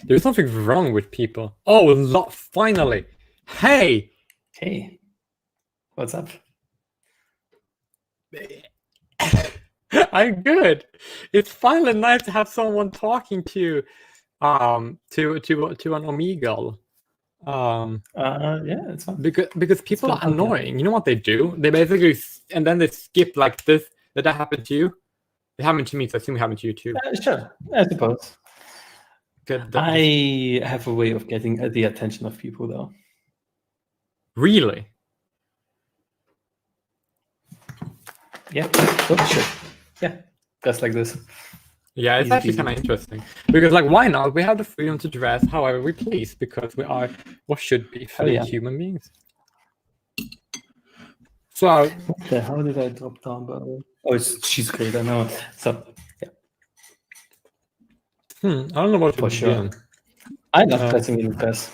There's something wrong with people. Oh, finally. Hey. Hey, what's up? I'm good. It's finally nice to have someone talking to an Omegle. Yeah, it's fun. Because people are annoying. You know what they do? They basically and then they skip like this. Did that happen to you? It happened to me, so I assume it happened to you too. Sure, I suppose. Good. I have a way of getting the attention of people, though. Really? Yeah. Oh, sure. Yeah, just like this. Yeah, it's actually kind of interesting because, like, why not? We have the freedom to dress however we please because we are what should be free human beings. So, what the hell did I drop down? By the way? Oh, she's great. I know. So, yeah. I don't know what to begin. I love dressing in a dress.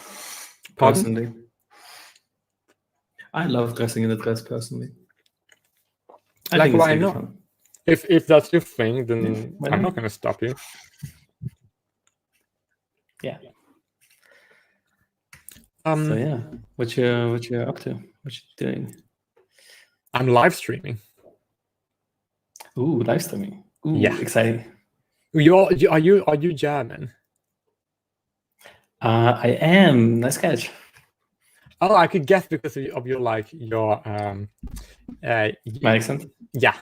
Personally, Pardon? I love dressing in a dress personally. I think why not? Fun. If that's your thing, then I'm not going to stop you. Yeah. So yeah, what you up to? What you doing? I'm live streaming. Ooh, live streaming. Ooh, yeah, exciting. Are you German? I am. Nice catch. Oh, I could guess because of your my accent. Yeah.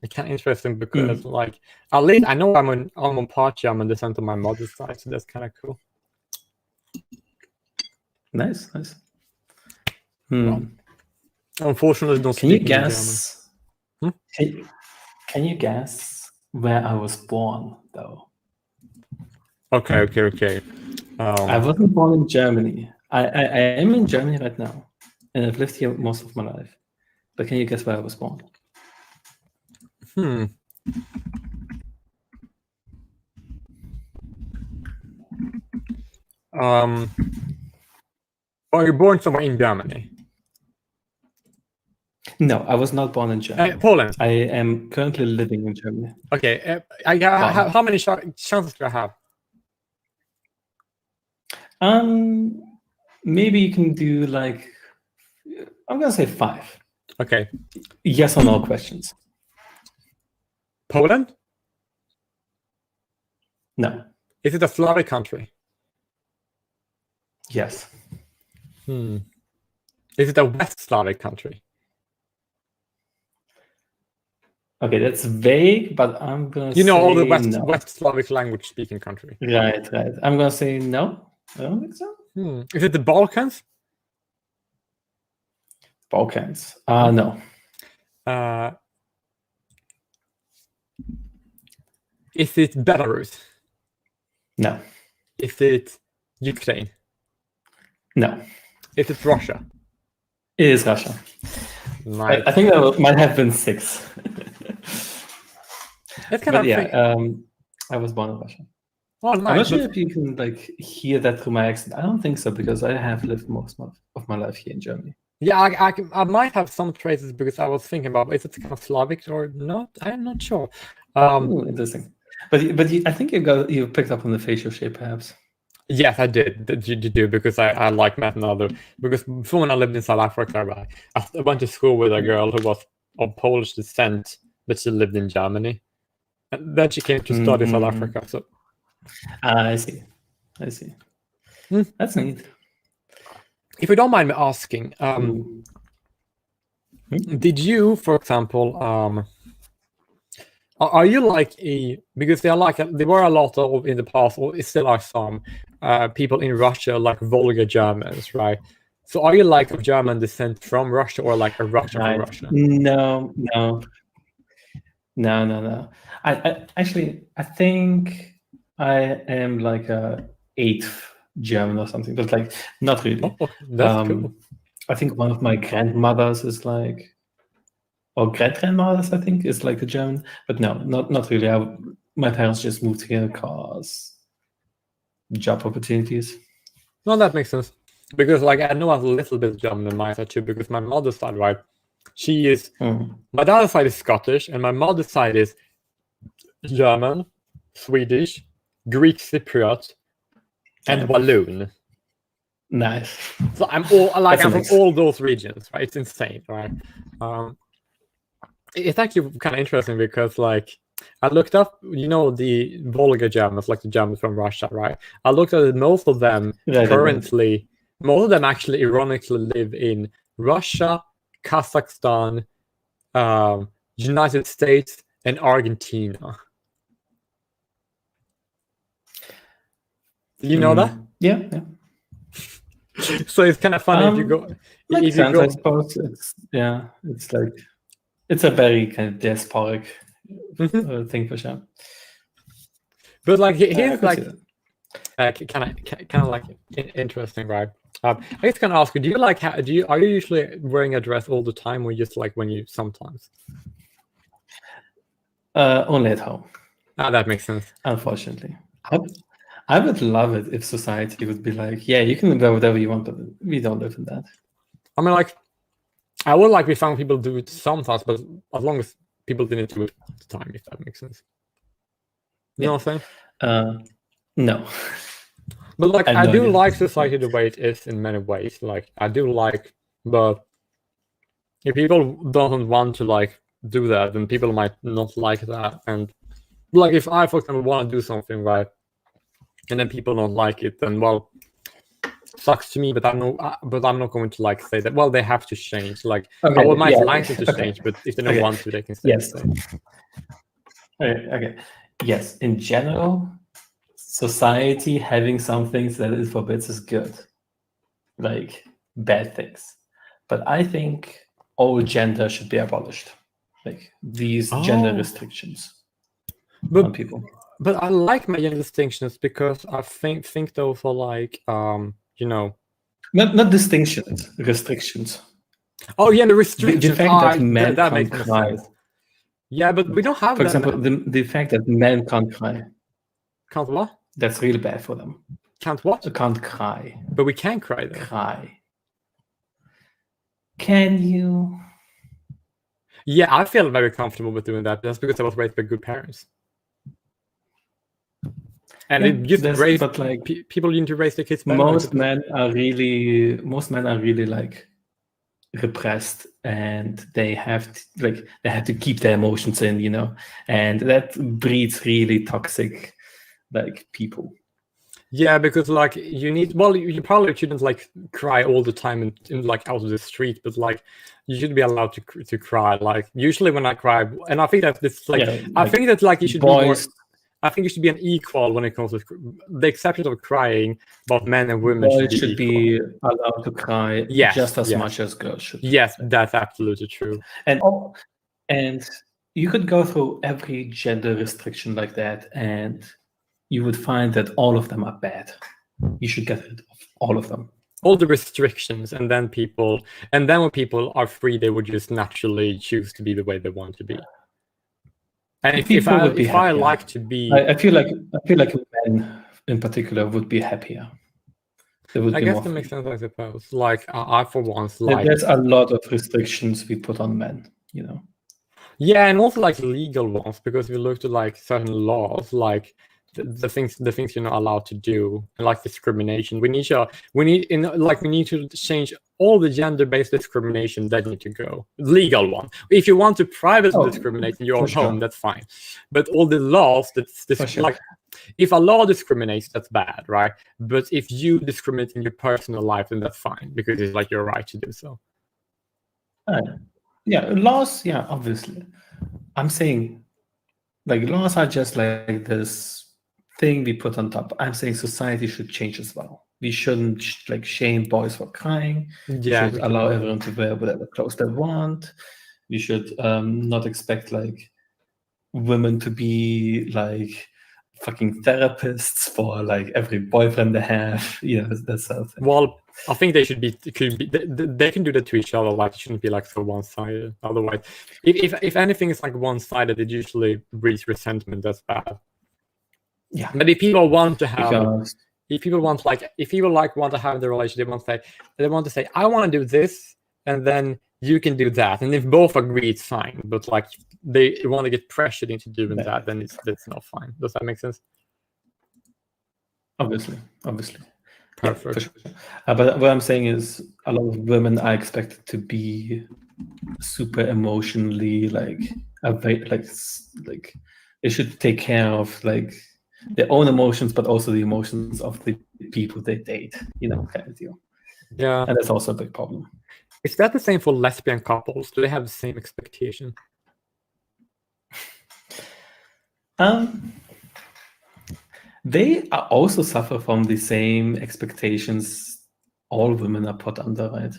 It's kind of interesting because like at least I know I'm on part German descent on my mother's side, so that's kind of cool. Nice. Well, unfortunately, don't speak German. Can you guess where I was born, though? Okay. I wasn't born in Germany. I am in Germany right now, and I've lived here most of my life. But can you guess where I was born? Are you born somewhere in Germany? No, I was not born in Germany. Poland. I am currently living in Germany. Okay. How many chances do I have? Maybe you can do like, I'm gonna say 5. Okay. Yes or no questions. Poland? No. Is it a Slavic country? Yes. Is it a West Slavic country? Okay, that's vague, but I'm gonna say all the West Slavic language speaking country. Right. I'm gonna say no. I don't think so. Is it the Balkans? Balkans. No. Is it Belarus? No. Is it Ukraine? No. Is it Russia? It is Russia. Nice. I think that might have been 6. That's kind of I was born in Russia. Oh, nice. I'm not sure if you can like hear that through my accent. I don't think so because I have lived most of my life here in Germany. Yeah, I might have some traces because I was thinking about is it kind of Slavic or not? I'm not sure. Interesting. But I think you picked up on the facial shape, perhaps. Yes, I did. You do because I like met another. Because before when I lived in South Africa, I went to school with a girl who was of Polish descent, but she lived in Germany, and then she came to study South Africa. So I see. That's neat. If you don't mind me asking, did you, for example, are you like because there were a lot of in the past, or still are some people in Russia like Volga Germans, right? So are you like of German descent from Russia or like a Russian from Russia? No. I think I am like a 8th German or something, but like not really. Oh, that's cool. I think one of my grandmothers is like, or great-grandmothers, I think, is like a German, but no, not really. My parents just moved here because job opportunities. No, that makes sense. Because like I know a little bit German on my side too, because my mother's side, right? She is my dad's side is Scottish, and my mother's side is German, Swedish, Greek Cypriot, and Walloon. Nice. So I'm from mix. all those regions, right? It's insane, right? It's actually kind of interesting because like I looked up, the Volga Germans, like the Germans from Russia, right? I looked at it, most of them actually ironically live in Russia, Kazakhstan, United States, and Argentina. Did you know that? Yeah. So it's kind of funny if you go. Makes sense, I suppose. It's like it's a very kind of diasporic thing for sure. But like here's like kind of like interesting, right? I guess can ask you, do you like are you usually wearing a dress all the time, or just like when you sometimes? Only at home. That makes sense. Unfortunately, I would love it if society would be like, yeah, you can wear whatever you want, but we don't live in that. I mean, like, I would like we found people do it sometimes, but as long as people didn't do it all the time, if that makes sense. You know what I'm saying? No. But like, I do like society the way it is in many ways. Like, I do like, but if people don't want to like do that, then people might not like that. And like, if I, for example, want to do something, right, and then people don't like it, then well, sucks to me. But I'm not going to like say that. Well, they have to change. Like, I would might like them to change, but if they don't want to, they can stay. Yes. Okay. Yes. In general, society having some things that it forbids is good, like bad things. But I think all gender should be abolished, like these gender restrictions on people. But I like my gender distinctions because I think those are like not distinctions, restrictions. Oh yeah, the restrictions. The fact that men can't cry. Yeah, but we don't have. For example, the fact that men can't cry. Can't what? That's really bad for them. Can't what? Can't cry. But we can cry though. Cry. Can you? Yeah, I feel very comfortable with doing that. That's because I was raised by good parents. And it just raised, but like people need to raise their kids better. Most men are really like repressed, and they have to keep their emotions in, and that breeds really toxic like people. Yeah, because like you probably shouldn't like cry all the time in like out of the street, but like you should be allowed to cry. Like usually when I cry, and I think that this like I think that like you should boys, be more. I think you should be an equal when it comes to the exception of crying, but men and women should be allowed to cry just as much as girls should. Yes, that's absolutely true. And you could go through every gender restriction like that, and you would find that all of them are bad. You should get rid of all of them. All the restrictions, and then when people are free, they would just naturally choose to be the way they want to be. And if I like to be, I feel like men in particular would be happier. I guess that makes sense, I suppose. Like I for once like there's a lot of restrictions we put on men, Yeah, and also like legal ones, because we looked at like certain laws, like the things you're not allowed to do, and like discrimination. We need to change all the gender-based discrimination that need to go. Legal one. If you want to privately discriminate in your own home, that's fine. But all the laws like if a law discriminates, that's bad, right? But if you discriminate in your personal life, then that's fine, because it's like your right to do so. Laws, obviously. I'm saying like laws are just like this thing we put on top. I'm saying society should change as well. We shouldn't like shame boys for crying. We should allow everyone to wear whatever clothes they want. We should not expect like women to be like fucking therapists for like every boyfriend they have. That sort of thing. Well, I think they should be. They can do that to each other. Like it shouldn't be like so one-sided. Otherwise, if anything is like one-sided, it usually breeds resentment. That's bad. Yeah. But if people want to have, if people want to have the relationship, they want to say, I want to do this, and then you can do that, and if both agree, it's fine. But like they want to get pressured into doing that, then that's not fine. Does that make sense? Obviously. Yeah, for Perfect. sure. But what I'm saying is, a lot of women are expected to be super emotionally like they should take care of like their own emotions, but also the emotions of the people they date. Kind of deal. Yeah. And that's also a big problem. Is that the same for lesbian couples? Do they have the same expectation? They also suffer from the same expectations all women are put under, right?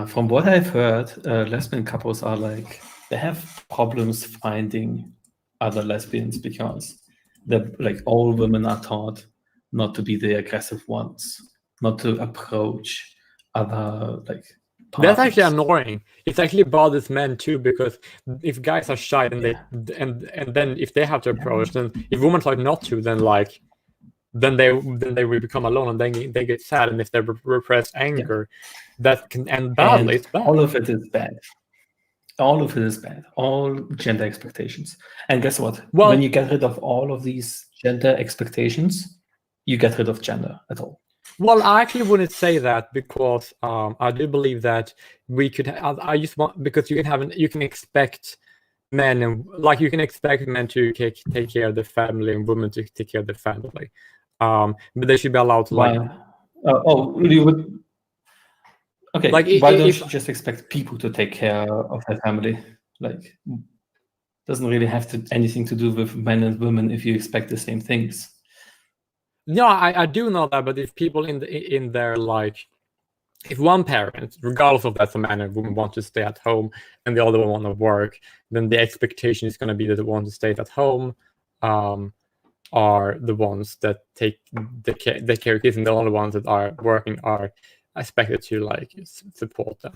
From what I've heard, lesbian couples are like, they have problems finding other lesbians because all women are taught not to be the aggressive ones, not to approach other That's actually partners. annoying. It actually bothers men too, because if guys are shy, then Yeah. and then if they have to approach, then if women try not to, then they will become alone, and then they get sad, and if they repress anger, that can end badly. It's bad. All of it is bad. All of it is bad. All gender expectations. And guess what? Well, when you get rid of all of these gender expectations, you get rid of gender at all. Well, I actually wouldn't say that, because I do believe that we could. I just want, because you can expect men, and like you can expect men to take care of the family and women to take care of the family, but they should be allowed to Why? You would. Okay, like why don't if you just expect people to take care of their family? Like, doesn't really have anything to do with men and women if you expect the same things. No, I do know that, but if people in their if one parent, regardless of that's a man or woman, want to stay at home and the other one want to work, then the expectation is going to be that the ones who stay at home are the ones that take the care of kids, and the only ones that are working are expected to support them.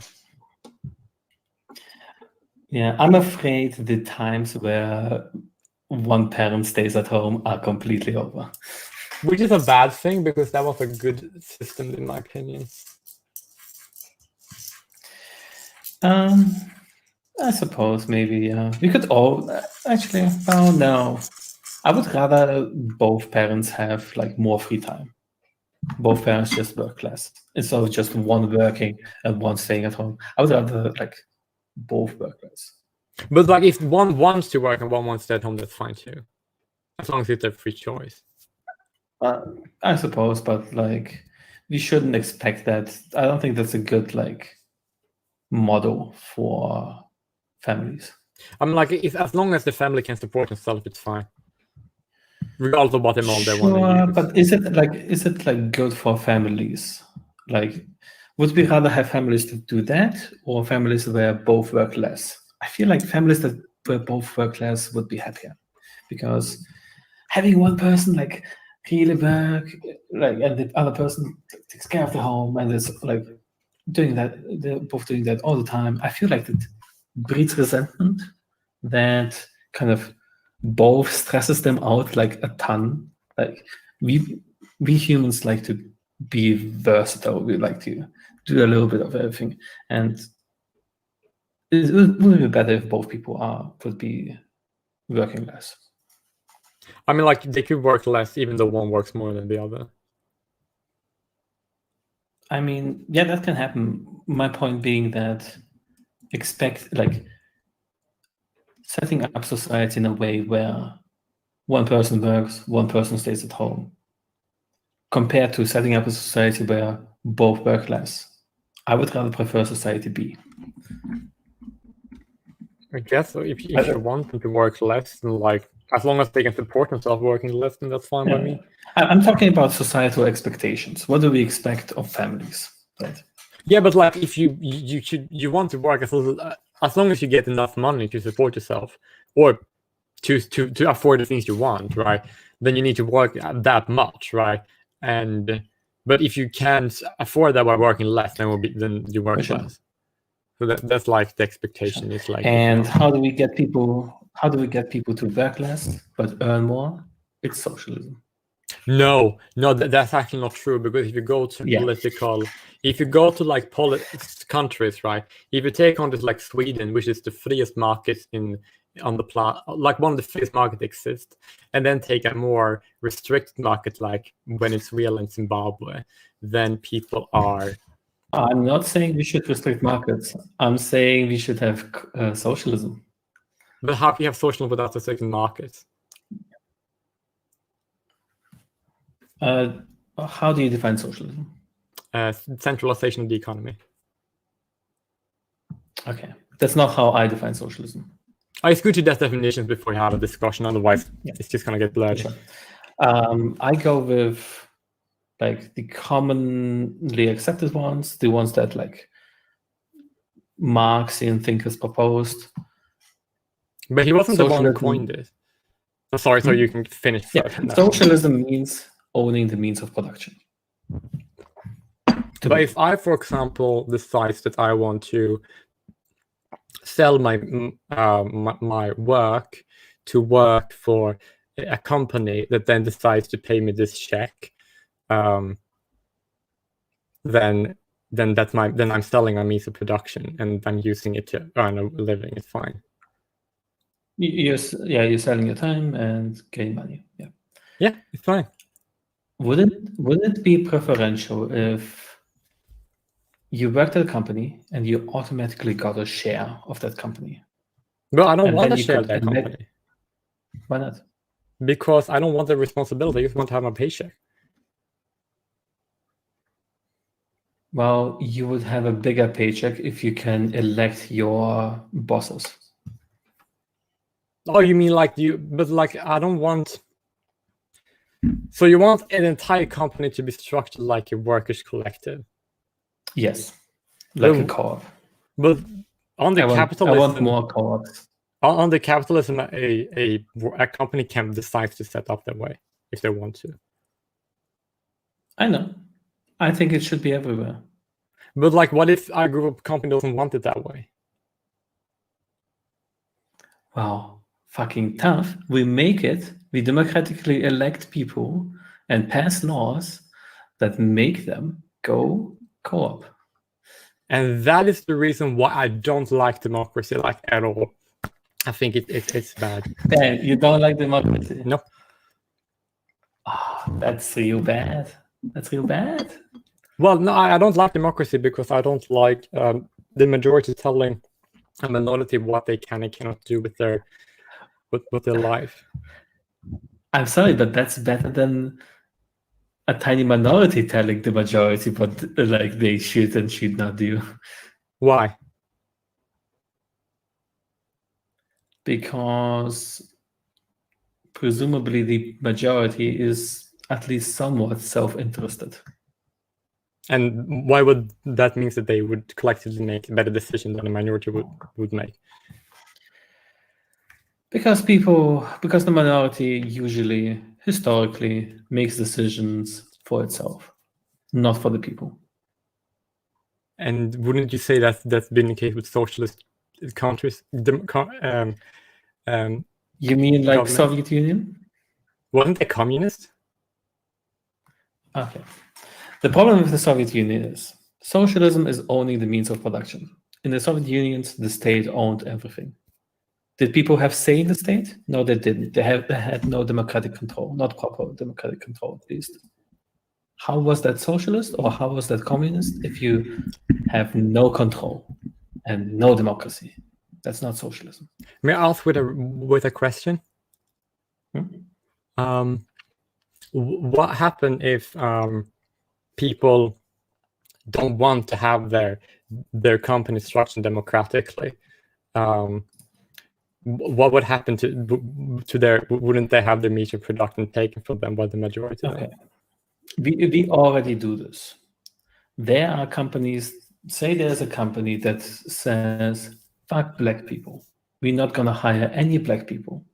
Yeah, I'm afraid the times where one parent stays at home are completely over. Which is a bad thing, because that was a good system in my opinion. I suppose maybe, yeah. We could all actually. Oh no, I would rather both parents have more free time. Both parents just work less instead of just one working and one staying at home. I would rather both work less. But if one wants to work and one wants to stay at home, that's fine too, as long as it's a free choice. I suppose, but we shouldn't expect that. I don't think that's a good model for families. I mean, as long as the family can support itself, it's fine, regardless of what amount they want to use. But is it good for families? Would we rather have families that do that, or families where both work less? I feel like families where both work less would be happier, because having one person really work and the other person takes care of the home and is doing that, they're both doing that all the time. I feel like it breeds resentment that kind of both stresses them out a ton. We humans like to be versatile. We like to do a little bit of everything, and it would be better if both people would be working less. I mean, they could work less even though one works more than the other. I mean, yeah, that can happen. My point being that setting up society in a way where one person works, one person stays at home, compared to setting up a society where both work less. I would rather prefer society B. I guess so. If you want them to work less, then as long as they can support themselves working less, then that's fine by me. I'm talking about societal expectations. What do we expect of families? Right? Yeah, but if you want to work as long as you get enough money to support yourself, or to afford the things you want, right? Then you need to work that much, right? But if you can't afford that by working less, then you work less. So that's the expectation is And how do we get people to work less but earn more? It's socialism. No, that's actually not true, because if you go to if you go to countries, right? If you take countries like Sweden, which is the freest market in on the like one of the biggest market exists, and then take a more restricted market like Venezuela and Zimbabwe, then people are. I'm not saying we should restrict markets. I'm saying we should have socialism. But how can you have socialism without restricting markets? How do you define socialism? Centralization of the economy. Okay, that's not how I define socialism. It's good to get definitions before you have a discussion, otherwise it's just gonna get blurry. Sure. I go with like the commonly accepted ones, the ones that like Marxian thinkers proposed. But he wasn't the one who coined it. Oh, sorry, so you can finish. Yeah, socialism means owning the means of production. But if I, for example, decide that I want to sell my my work to work for a company that then decides to pay me this check, then I'm selling my means of production and I'm using it to earn a living. It's fine. You're selling your time and getting money. Yeah, it's fine. Wouldn't it be preferential if you worked at a company and you automatically got a share of that company? Well, I don't want to share that company. Why not? Because I don't want the responsibility. I just want to have my paycheck. Well, you would have a bigger paycheck if you can elect your bosses. Oh, you mean like but like I don't want. So you want an entire company to be structured like a workers' collective? Yes, like a co-op. But on the capitalism, I want more co-ops. On the capitalism, a company can decide to set up that way if they want to. I know. I think it should be everywhere. But like, what if a group of company doesn't want it that way? Wow, fucking tough. We make it. We democratically elect people and pass laws that make them go co-op. And that is the reason why I don't like democracy like at all. I think it's bad. Ben, you don't like democracy? No. Oh, that's real bad. That's real bad. Well, no, I don't like democracy because I don't like the majority telling a minority what they can and cannot do with their life. I'm sorry, but that's better than a tiny minority telling the majority what like they should and should not do. Why? Because presumably the majority is at least somewhat self-interested. And why would that mean that they would collectively make a better decision than a minority would make? Because the minority usually, historically, makes decisions for itself, not for the people. And wouldn't you say that that's been the case with socialist countries? You mean like government? Soviet Union? Wasn't they communist? Okay. The problem with the Soviet Union is socialism is owning the means of production. In the Soviet Union, the state owned everything. Did people have say in the state? No, they didn't. They had no democratic control, not proper democratic control, at least. How was that socialist or how was that communist if you have no control and no democracy? That's not socialism. May I ask with a question? What happened if people don't want to have their company structured democratically? What would happen to their? Wouldn't they have their means of production taken from them by the majority? Okay, we already do this. There are companies. Say there's a company that says, "Fuck black people. We're not gonna hire any black people."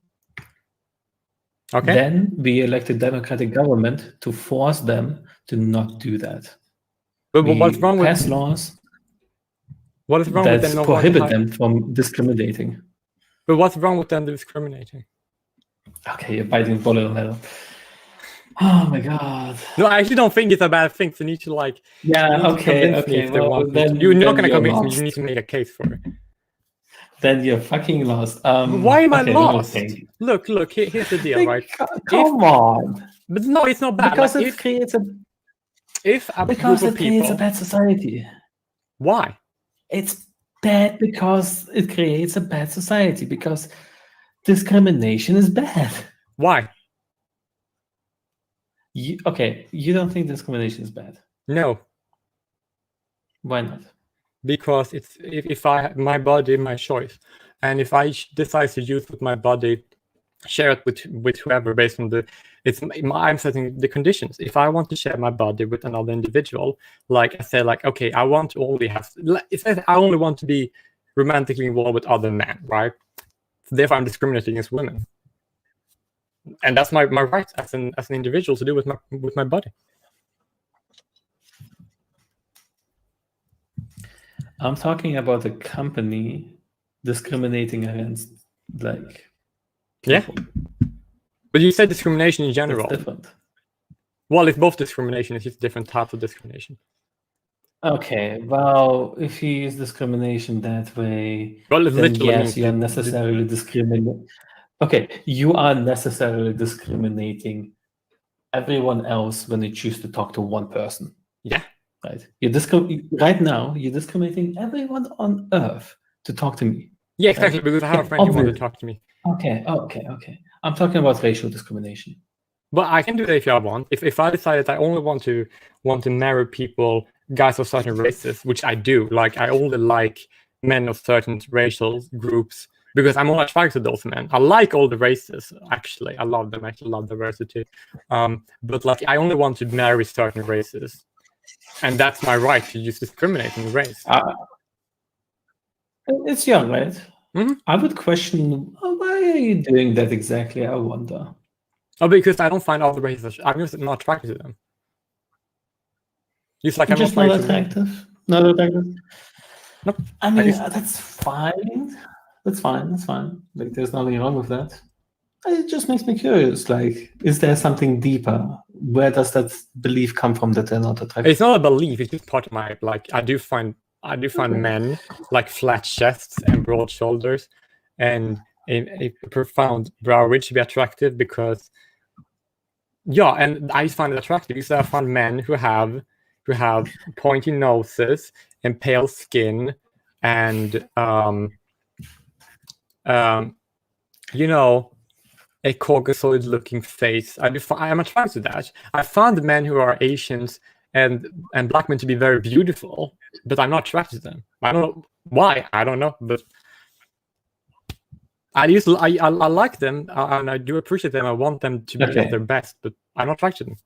Okay. Then we elect a democratic government to force them to not do that. But what's wrong with pass laws? What is wrong that with them? Prohibit them from discriminating. But what's wrong with them discriminating? Okay, you're biting the bullet on that. Oh my god. No, I actually don't think it's a bad thing. So you need to like. Yeah. Okay. You're not going to convince me. You need to make a case for it. Then you're fucking lost. Why am I okay, let me lost? think. Look, here's the deal, Like, right? come on. But no, it's not bad. Because Like, it creates a if a because group it of creates a people, bad society. why? It's bad because it creates a bad society, because discrimination is bad. Why? You don't think discrimination is bad? No, Why not? because it's if my body, my choice, and if I decide to use with my body, share it with whoever based on I'm setting the conditions. If I want to share my body with another individual, like I say, like, okay, I want to only have, it says I only want to be romantically involved with other men, right? So therefore I'm discriminating against women, and that's my right as an individual to do with my body. I'm talking about a company discriminating against, like, people. Yeah, but you said discrimination in general. That's different. Well, it's both discrimination, it's just different types of discrimination. Okay, well, if you use discrimination that way, Well, it then literally yes, means you're necessarily discriminating. Okay, you are necessarily discriminating everyone else when you choose to talk to one person. Yeah. Right. Right now, you're discriminating everyone on Earth to talk to me. Yeah, exactly, right? Because I have a friend who wants to talk to me. Okay. I'm talking about racial discrimination. But I can do that if I want. If I decide that I only want to marry people, guys of certain races, which I do, like I only like men of certain racial groups because I'm more attracted to those men. I like all the races, actually. I love them. I actually love diversity. But like I only want to marry certain races. And that's my right to use discriminating race. It's your right. Mm-hmm. I would question, why are you doing that exactly? I wonder. Oh, because I don't find other races. I'm just not attracted to them. Just like I'm just not attractive. Not attractive. Nope. I mean, that's fine. That's fine. Like, there's nothing wrong with that. It just makes me curious. Like, is there something deeper? Where does that belief come from that they're not attractive? It's not a belief. It's just part of my, like, I do find men like flat chests and broad shoulders, and a profound brow ridge to be attractive because, yeah, and I find it attractive because I find men who have pointy noses and pale skin and you know, a Caucasoid-looking face. I'm attracted to that. I found men who are Asians and black men to be very beautiful, but I'm not attracted to them. I don't know why. I don't know, but I like them and I do appreciate them. I want them to be at their best, but I'm not attracted to them.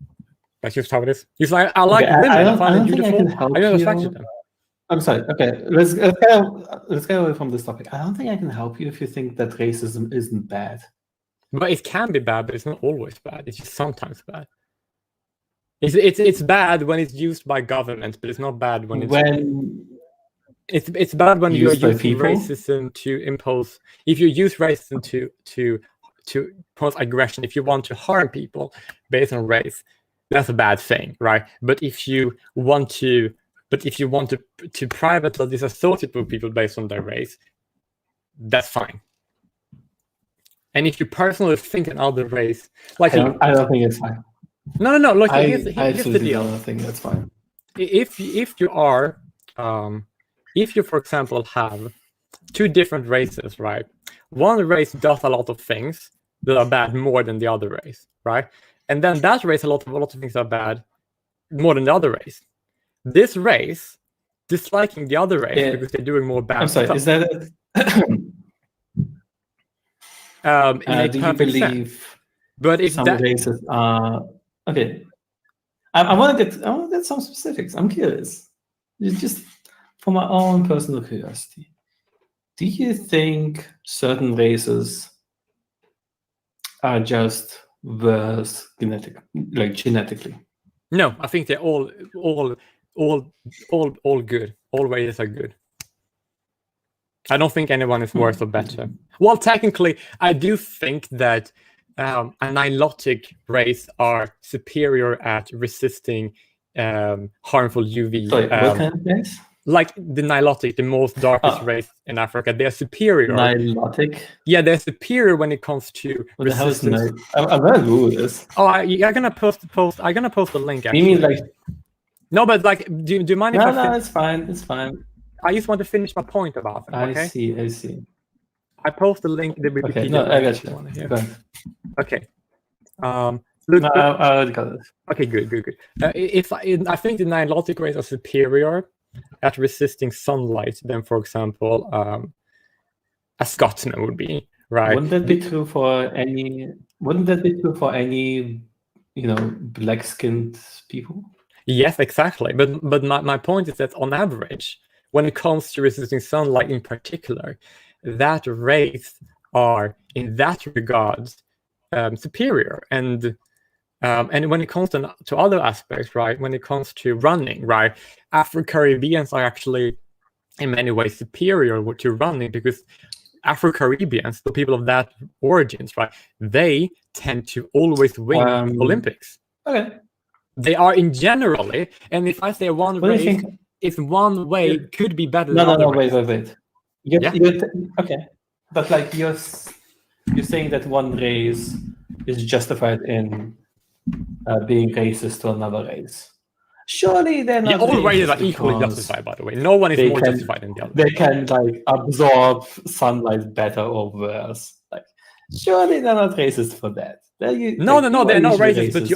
That's just how it is. It's like I like women. I find them beautiful. I'm not attracted to them. I'm sorry. Okay, let's get away from this topic. I don't think I can help you if you think that racism isn't bad. But it can be bad, but it's not always bad. It's just sometimes bad. It's bad when it's used by government, but it's not bad when it's bad when you're using racism to impose. If you use racism to impose aggression, if you want to harm people based on race, that's a bad thing, right? But if you want to privately disassociate with people based on their race, that's fine. And if you personally think another race, like I don't think it's fine. No. Look, here's the deal. I think that's fine. If you are, if you, for example, have two different races, right? One race does a lot of things that are bad more than the other race, right? And then that race, a lot of things are bad more than the other race. This race disliking the other race because they're doing more bad stuff. I'm sorry, is that in a perfect sense. But if some races are okay, I want to get some specifics. I'm curious, just for my own personal curiosity. Do you think certain races are just worse genetically? No, I think they're all good. All races are good. I don't think anyone is worse or better. Well, technically, I do think that a nilotic race are superior at resisting harmful UV. Sorry, what kind of race? like the Nilotic, the most darkest race in Africa, they're superior. Nilotic? Yeah, they're superior when it comes to What the hell is resistance. I'm gonna Google this. Oh, I'm gonna post the link. Actually, You mean like? No, but like, do you mind if No, it's fine. It's fine. I just want to finish my point about them. Okay. I see. I post the link. The Wikipedia Okay, no, I link got if you want to you. hear. Go ahead. Okay. Look, No, I already got it. okay, good. I think the Nilotic race are superior at resisting sunlight than, for example, a Scotsman would be, right? Wouldn't that be true for any? Wouldn't that be true for any, black-skinned people? Yes, exactly. But my point is that on average, when it comes to resisting sunlight in particular, that race are in that regard superior. And when it comes to other aspects, right? When it comes to running, right? Afro-Caribbeans are actually in many ways superior to running because Afro-Caribbeans, the people of that origins, right? They tend to always win Olympics. Okay. They are in generally, and if I say one What do you race, think? if one way could be better than No, other wait. Yeah. Okay, but like you're saying that one race is justified in being racist to another race. Surely they're not. all races are racist equally because justified, by the way. No one is they more can- justified than the other. they can like absorb sunlight better or worse. Like, surely they're not racist for that. No, they're not racist. But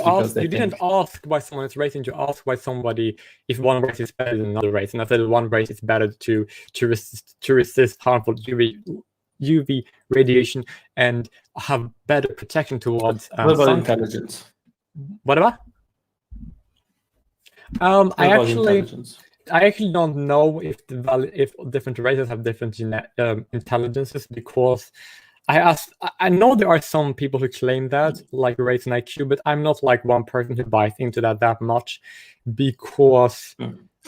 you didn't ask why someone is racist. You asked why somebody, if one race is better than another race, and I said one race is better to resist harmful UV radiation and have better protection towards. What about intelligence? What about? I actually don't know if different races have different intelligences, because I know there are some people who claim that, like race and IQ, but I'm not like one person who buys into that much, because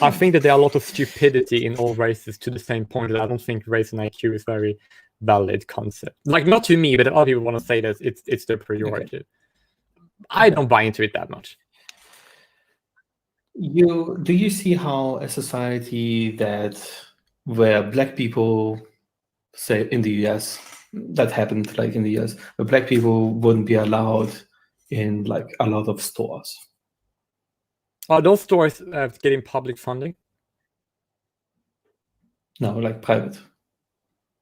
I think that there are a lot of stupidity in all races to the same point that I don't think race and IQ is very valid concept. Like, not to me, but other people want to say that it's their priority. Okay. I don't buy into it that much. Do you see how a society where black people, say in the US, that happened like in the US, where black people wouldn't be allowed in like a lot of stores? Are those stores getting public funding? No, like private.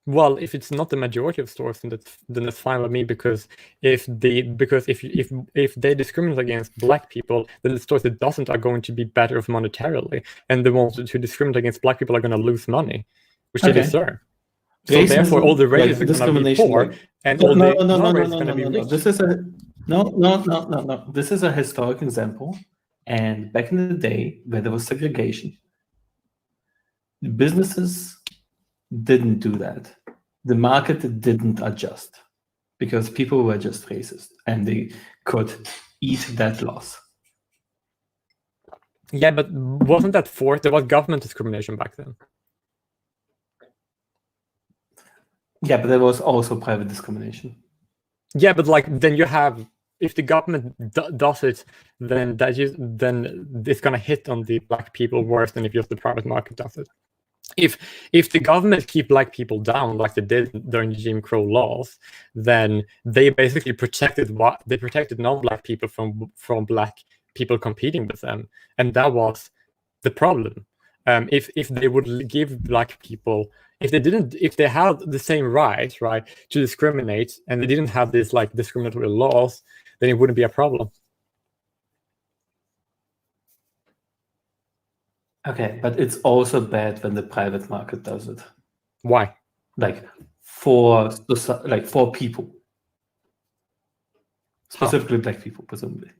Well, if it's not the majority of stores, then that's fine with me, because if they discriminate against black people, then the stores that doesn't are going to be better off monetarily, and the ones who discriminate against black people are going to lose money, which they deserve. So therefore, all the races are going to be poor, and all the non-races are going to be rich. This is no. This is a historic example, and back in the day where there was segregation, businesses didn't do that. The market didn't adjust because people were just racist and they could eat that loss. Yeah, but wasn't that forced? There was government discrimination back then. Yeah, but there was also private discrimination. Yeah, but like then you have, if the government does it, then it's gonna hit on the black people worse than if just the private market does it. If the government keep black people down like they did during the Jim Crow laws, then they basically protected non-black people from black people competing with them, and that was the problem. If they would give black people, if they had the same right to discriminate, and they didn't have this like discriminatory laws, then it wouldn't be a problem. Okay, but it's also bad when the private market does it. Why? Like for people, specifically black people, presumably,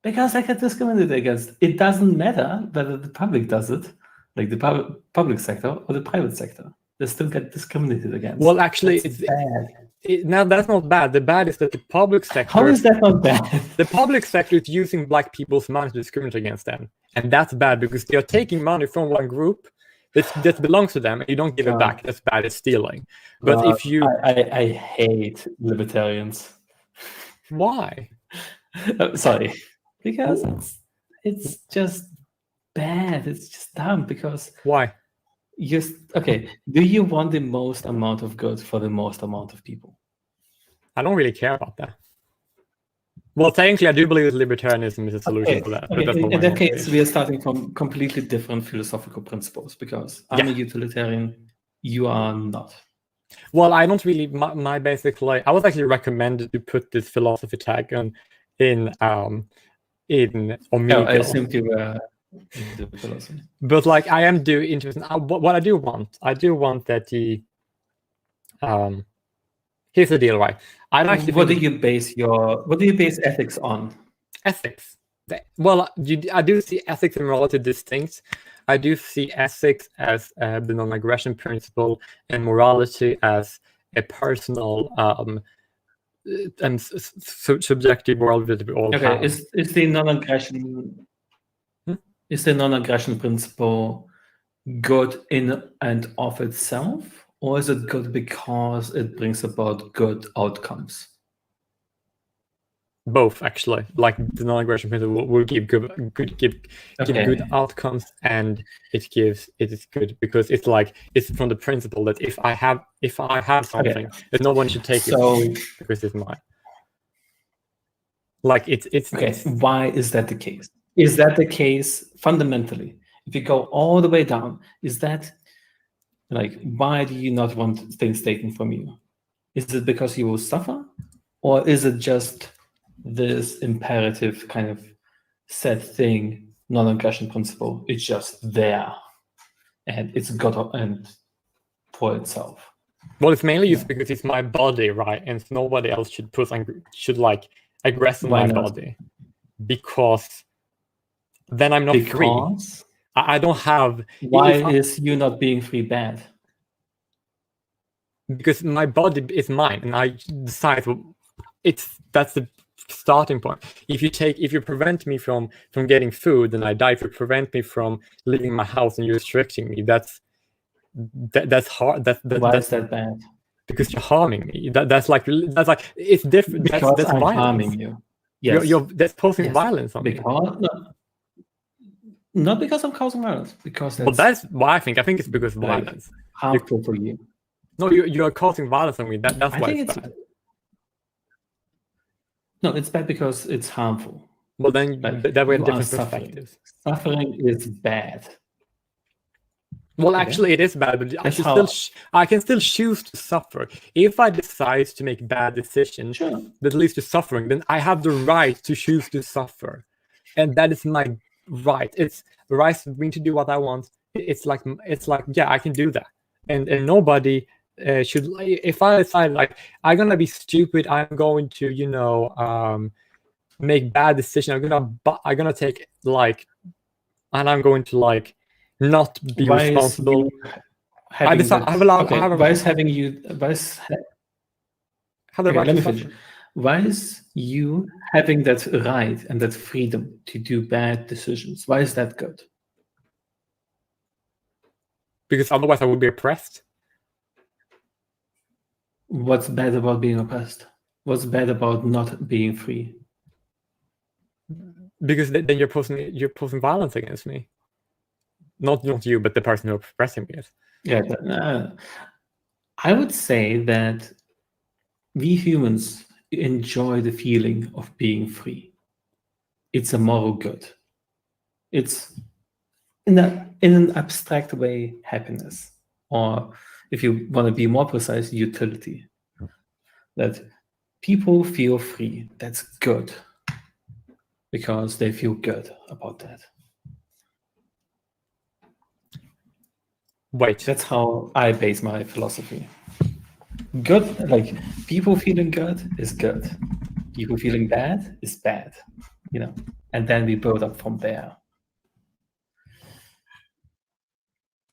because they get discriminated against. It doesn't matter whether the public does it, like the public sector or the private sector. They still get discriminated against. Well, actually, it's bad. Now that's not bad. The bad is that the public sector. How is that not bad? The public sector is using black people's money to discriminate against them, and that's bad because they are taking money from one group that belongs to them, and you don't give it back. That's bad. It's stealing. But if you, I hate libertarians. Why? Sorry, because it's just bad. It's just dumb because Why? okay. Do you want the most amount of good for the most amount of people? I don't really care about that. Well, technically, I do believe that libertarianism is a solution for that, but that's not In my that case, motivation. we are starting from completely different philosophical principles because I'm a utilitarian, you are not. Well, I don't really. My basic I was actually recommended to put this philosophy tag in Omegle. I assumed you were into philosophy. But like, I am interested. What I do want that the here's the deal, right? I actually What do you base ethics on? Ethics. Well, I do see ethics and morality distinct. I do see ethics as the non-aggression principle and morality as a personal and subjective world that we all have. Is the non-aggression is the non-aggression principle good in and of itself, or is it good because it brings about good outcomes? Both, actually. Like, the non-aggression principle will give good outcomes, and it is good because it's from the principle that if I have something, that no one should take it because it's mine. Like, it's why is that the case? Is that the case fundamentally? If you go all the way down, is that like, why do you not want things taken from you? Is it because you will suffer, or is it just this imperative kind of set thing, non-aggression principle? It's just there, and it's got and for itself. Well, it's mainly used because it's my body, right? And nobody else should aggress on my body, because then I'm not free. I don't have. Why is you not being free bad? Because my body is mine, and I decide. That's the starting point. If you prevent me from getting food, then I die. If you prevent me from leaving my house and you're restricting me, that's hard. Why is that bad? Because you're harming me. That's like it's different. Because that's I'm violence. Harming you. Yes. That's posing violence on me. Not because I'm causing violence. Because that's why I think it's because of violence. Harmful for you. No, you're causing violence on me. That's why it's bad. No, it's bad because it's harmful. Well, then that we have different perspectives. Suffering is bad. Well, actually, it is bad, but I can still choose to suffer. If I decide to make bad decisions that leads to suffering, then I have the right to choose to suffer, and that is my right. It's the right for me to do what I want. It's like I can do that, and nobody should. If I decide like I'm gonna be stupid, I'm going to make bad decisions. I'm gonna take and I'm going to not be responsible. Why is you having that right and that freedom to do bad decisions? Why is that good? Because otherwise I would be oppressed. What's bad about being oppressed? What's bad about not being free? Because then you're posing violence against me. Not you, but the person who's oppressing me. Yeah, I would say that we humans enjoy the feeling of being free. It's a moral good. It's in an abstract way, happiness, or if you want to be more precise, utility. That people feel free. That's good because they feel good about that. Wait. That's how I base my philosophy. Good, like people feeling good is good. People feeling bad is bad, and then we build up from there.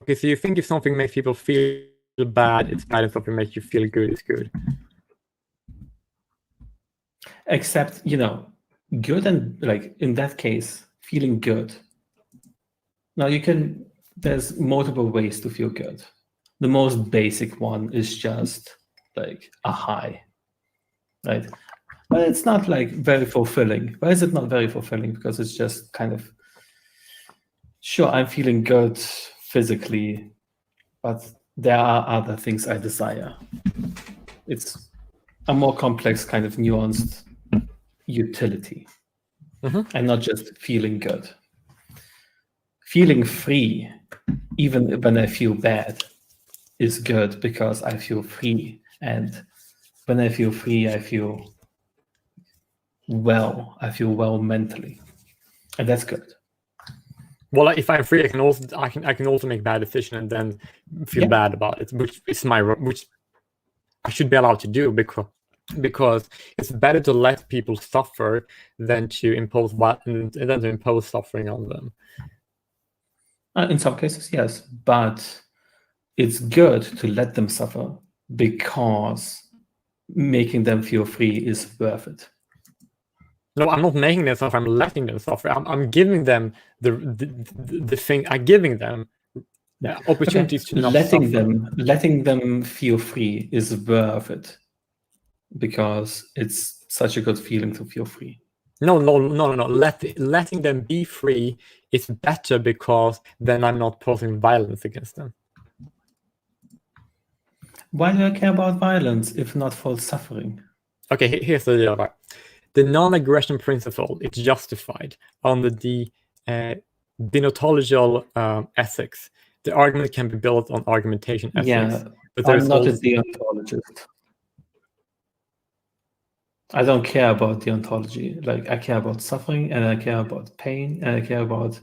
Okay, so you think if something makes people feel bad, it's bad, and something makes you feel good, it's good. Except, good and in that case, feeling good. Now there's multiple ways to feel good. The most basic one is just like a high, right? But it's not very fulfilling. Why is it not very fulfilling? Because it's just kind of Sure, I'm feeling good physically, but there are other things I desire. It's a more complex kind of nuanced utility, and not just feeling good. Feeling free, even when I feel bad, is good because I feel free. And when I feel free, I feel well. I feel well mentally, and that's good. Well, if I'm free, I can also make bad decisions and then feel bad about it, which I should be allowed to do because it's better to let people suffer than to impose suffering on them. In some cases, yes, but it's good to let them suffer because making them feel free is worth it. No, I'm not making them suffer. I'm letting them suffer. I'm giving them the thing. I'm giving them opportunities to not suffer. Letting them feel free is worth it because it's such a good feeling to feel free. No. Letting them be free is better because then I'm not posing violence against them. Why do I care about violence if not for suffering? Okay, here's the deal. Right? The non-aggression principle is justified under the deontological ethics. The argument can be built on argumentation ethics. Yeah, but I'm not a deontologist. I don't care about deontology. Like, I care about suffering, and I care about pain, and I care about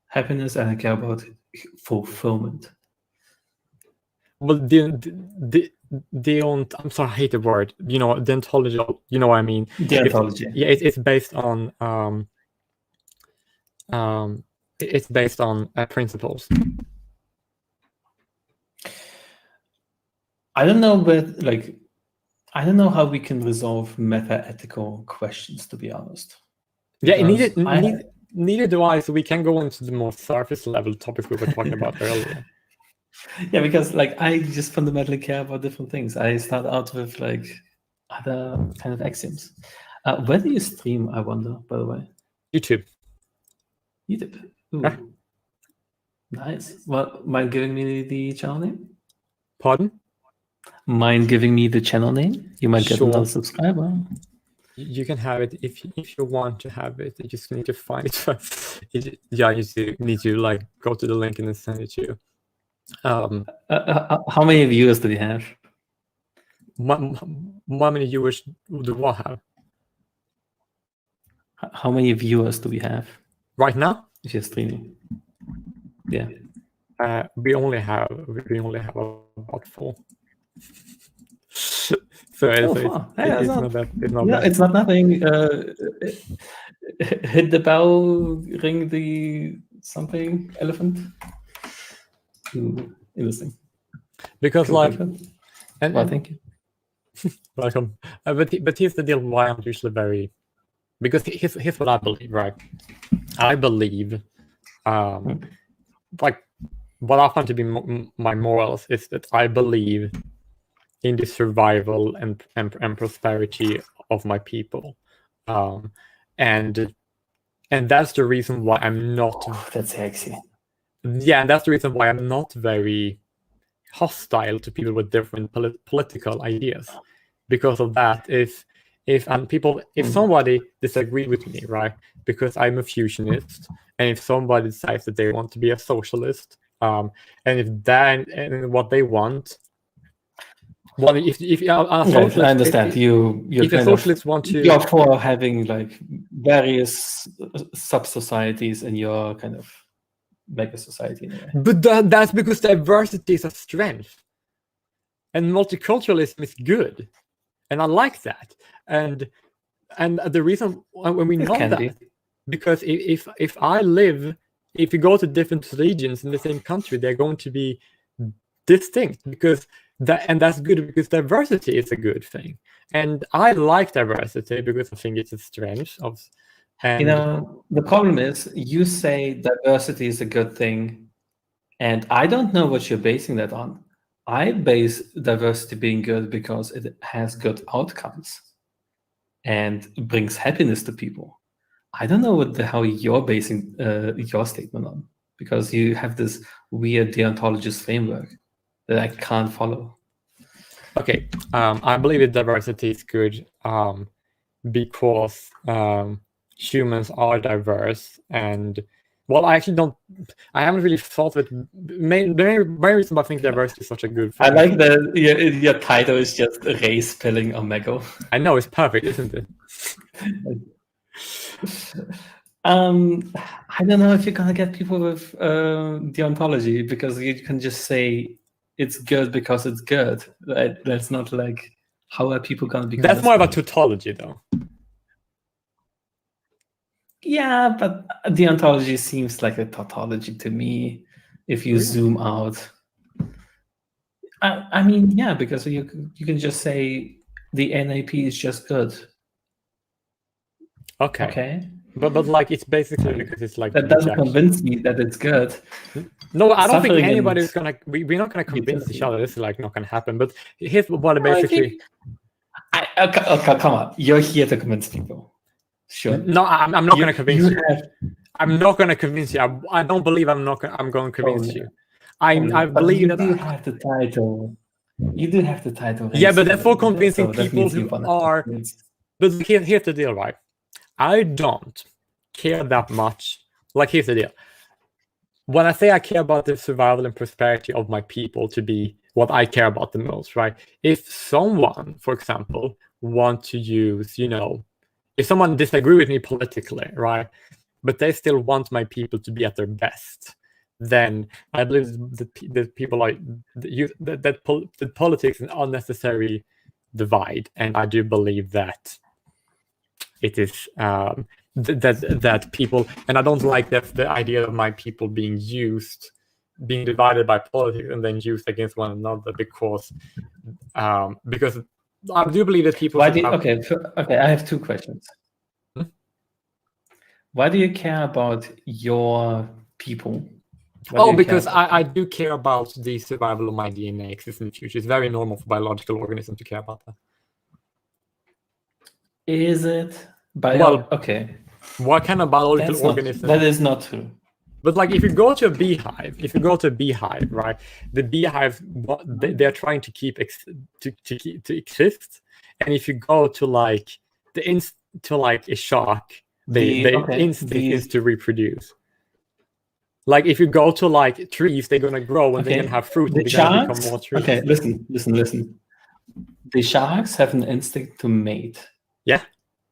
happiness, and I care about fulfillment. Well, I'm sorry, I hate the word. Deontological. You know what I mean? Deontology. It's based on it's based on principles. I don't know, but I don't know how we can resolve meta-ethical questions, to be honest. Yeah, neither do I. So we can go into the more surface level topics we were talking about earlier. Yeah, because I just fundamentally care about different things. I start out with other kind of axioms. Where do you stream, I wonder, by the way? YouTube. Ooh. Huh? Nice. Well, mind giving me the channel name? Pardon? Mind giving me the channel name? You might get another subscriber. You can have it if you want to have it. You just need to find it first. You need to go to the link and then send it to you. How many viewers do you have? How many viewers do I have? How many viewers do we have right now? If you're streaming, yeah. We only have about 4. So it's not bad. It's not nothing. Hit the bell, ring the something elephant. Ooh, interesting. Because thank you. Welcome. But here's the deal. Why I'm usually because here's what I believe. Right, I believe, what I find to be my morals is that I believe in the survival and prosperity of my people, and that's the reason why I'm not. Oh, that's sexy. Yeah, and that's the reason why I'm not very hostile to people with different political ideas. Because of that, if somebody disagrees with me, right, because I'm a fusionist, and if somebody decides that they want to be a socialist, and if that and what they want. Well, if a socialist, I understand if a socialist want to, you're for having various sub-societies in your kind of mega society. In a way. But that's because diversity is a strength, and multiculturalism is good, and I like that. And the reason when we know that, because if you go to different regions in the same country, they're going to be distinct that's good because diversity is a good thing, and I like diversity because I think it's a strength of. And the problem is you say diversity is a good thing, and I don't know what you're basing that on. I base diversity being good because it has good outcomes and brings happiness to people. I don't know what the hell you're basing your statement on. because you have this weird deontologist framework that I can't follow. Okay, I believe that diversity is good because humans are diverse, and well, I actually don't. I haven't really thought of it. The main reason I think diversity is such a good thing. I like that your title is just race pilling Omega. I know, it's perfect, isn't it? I don't know if you're gonna get people with deontology, because you can just say it's good because it's good. That's not like, how are people gonna be? That's more of a tautology, though. Yeah, but deontology seems like a tautology to me. If you zoom out, I mean, yeah, because you can just say the NAP is just good. Okay. But like, it's basically because it's like that doesn't convince me that it's good. No, I don't think anybody's gonna. We're not gonna convince each other. This is like not gonna happen. But here's what it basically. Okay, come on, you're here to convince people. Sure. No, I'm not gonna convince you. I'm not gonna convince you. I don't believe I'm going to convince you. I believe that you have the title. You do have the title. Yeah, but therefore convincing people who are. But here's the deal, right? I don't care that much. Like, here's the deal. When I say I care about the survival and prosperity of my people to be what I care about the most, right? If someone, for example, want to use, if someone disagree with me politically, right, but they still want my people to be at their best, then I believe that people like that politics is an unnecessary divide, and I do believe that it is that people, and I don't like the idea of my people being divided by politics and then used against one another, because I do believe that people. Okay, I have two questions. Why do you care about your people? Because I do care about the survival of my DNA existing in the future. It's very normal for biological organisms to care about that. Is it? Okay. What kind of biological organism? That is not true. But like, if you go to a beehive, right? The beehive, they're trying to keep to exist. And if you go to like a shark, the instinct is to reproduce. Like, if you go to like trees, they're gonna grow and they're gonna have fruit. The sharks become more trees. Okay, listen. The sharks have an instinct to mate. Yeah,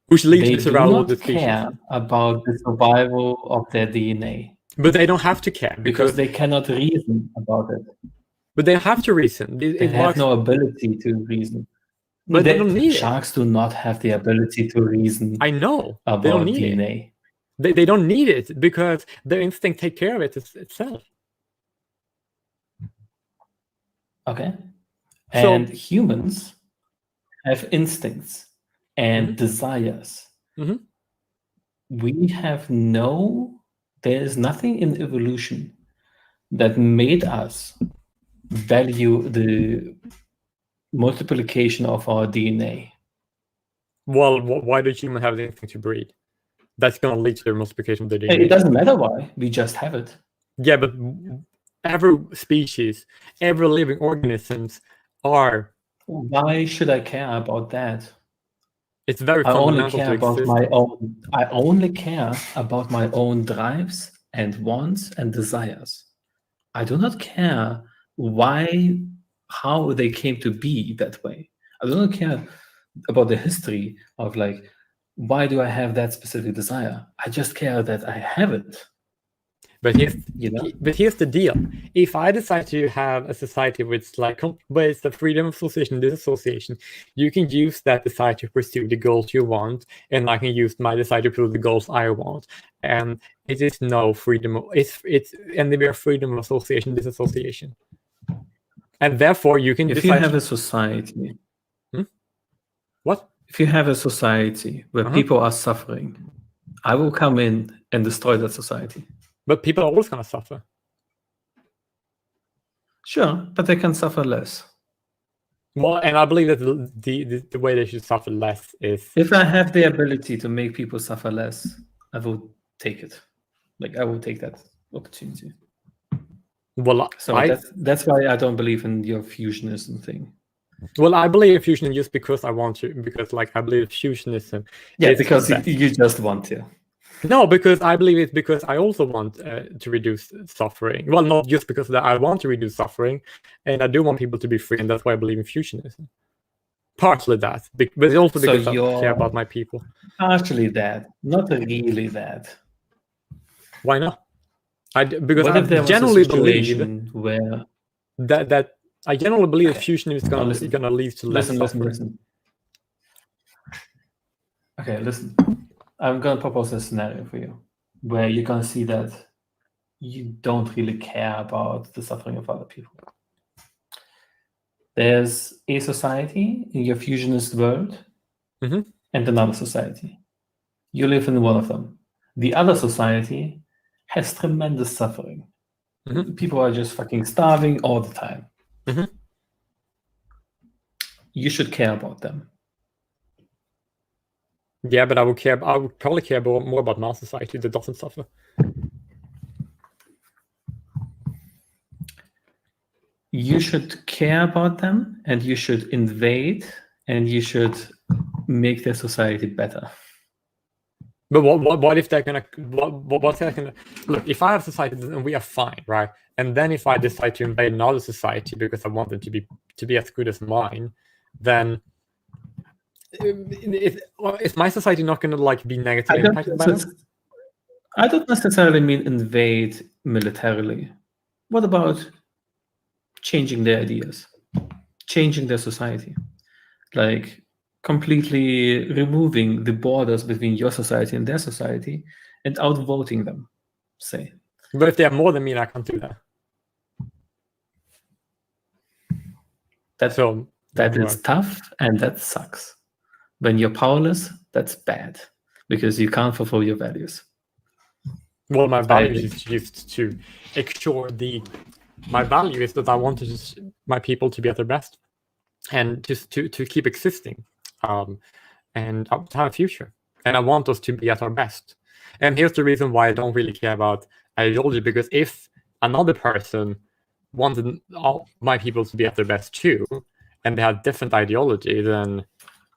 which leads to survival of the species. They do not care about the survival of their DNA. But they don't have to care because they cannot reason about it. But they have to reason. They have no ability to reason. But they don't need sharks do not have the ability to reason. I know. About they don't need DNA. They don't need it because their instinct take care of it itself. Okay. And humans have instincts and desires. We have there is nothing in evolution that made us value the multiplication of our DNA. Well, why do humans have the instinct to breed? That's going to lead to the multiplication of the DNA. It doesn't matter why. We just have it. Yeah, but every species, every living organisms are... Why should I care about that? It's very fundamental to exist. I only care about my own drives and wants and desires. I do not care how they came to be that way. I do not care about the history of like, why do I have that specific desire? I just care that I have it. But here's the deal. If I decide to have a society with it's the freedom of association, disassociation, you can use that desire to pursue the goals you want, and I can use my desire to pursue the goals I want. And it is no freedom. It's mere freedom of association, disassociation. And therefore, you can. If you have a society. What? If you have a society where people are suffering, I will come in and destroy that society. But people are always going to suffer. Sure, but they can suffer less. Well, and I believe that the way they should suffer less is... If I have the ability to make people suffer less, I will take it. Like, I will take that. opportunity. Well, So that's why I don't believe in your fusionism thing. Well, I believe in fusionism just because I want to, because like I believe fusionism. Yeah, because you just want to. No, because I believe it's because I also want to reduce suffering. Well, not just because that I want to reduce suffering, and I do want people to be free, and that's why I believe in fusionism. Partly that, but also because I care about my people. Partially that, not really that. Why not? Because what I if there generally was a situation where that I generally believe that fusionism is going to lead to less suffering. Listen. Okay, listen. I'm going to propose a scenario for you where you're going to see that you don't really care about the suffering of other people. There's a society in your fusionist world and another society. You live in one of them. The other society has tremendous suffering. People are just fucking starving all the time. You should care about them. Yeah, but I would probably care more about my society that doesn't suffer. You should care about them, and you should invade, and you should make their society better. But what if they're gonna what's that gonna look? If I have society and we are fine, right? And then if I decide to invade another society because I want them to be as good as mine, then is my society not gonna like be negatively impacted by them? I don't necessarily mean invade militarily. What about changing their ideas, changing their society, like completely removing the borders between your society and their society and outvoting them, say? But if they are more than me, I can't do that. That is tough, and that sucks. When you're powerless, that's bad because you can't fulfill your values. Well, my value is just to ensure my value is that I want my people to be at their best and just to keep existing and to have a future. And I want us to be at our best. And here's the reason why I don't really care about ideology, because if another person wanted all my people to be at their best too, and they have different ideology, then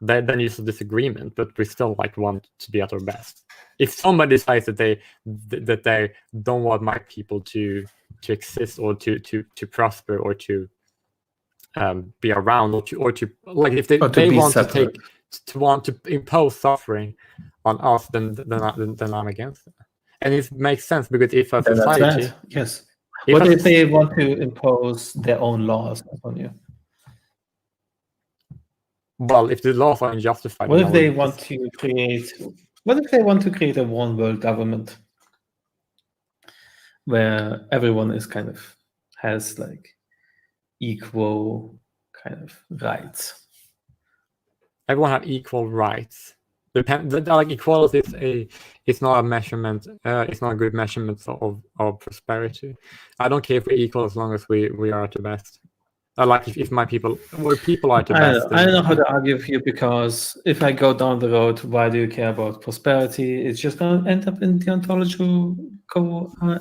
it's a disagreement, but we still want to be at our best. If somebody decides that they don't want my people to exist or to prosper or to be around or to like if they want to impose suffering on us, then I'm against it. And it makes sense because if a society, yes. What if they want to impose their own laws on you? Well, if the laws are unjustified, what if they want to create a one world government where everyone is kind of has like equal kind of rights? Everyone have equal rights. Like equality it's not a measurement. It's not a good measurement of prosperity. I don't care if we're equal as long as we are at the best. Like if my people are at the best. I don't know how to argue with you, because if I go down the road, why do you care about prosperity? It's just going to end up in deontological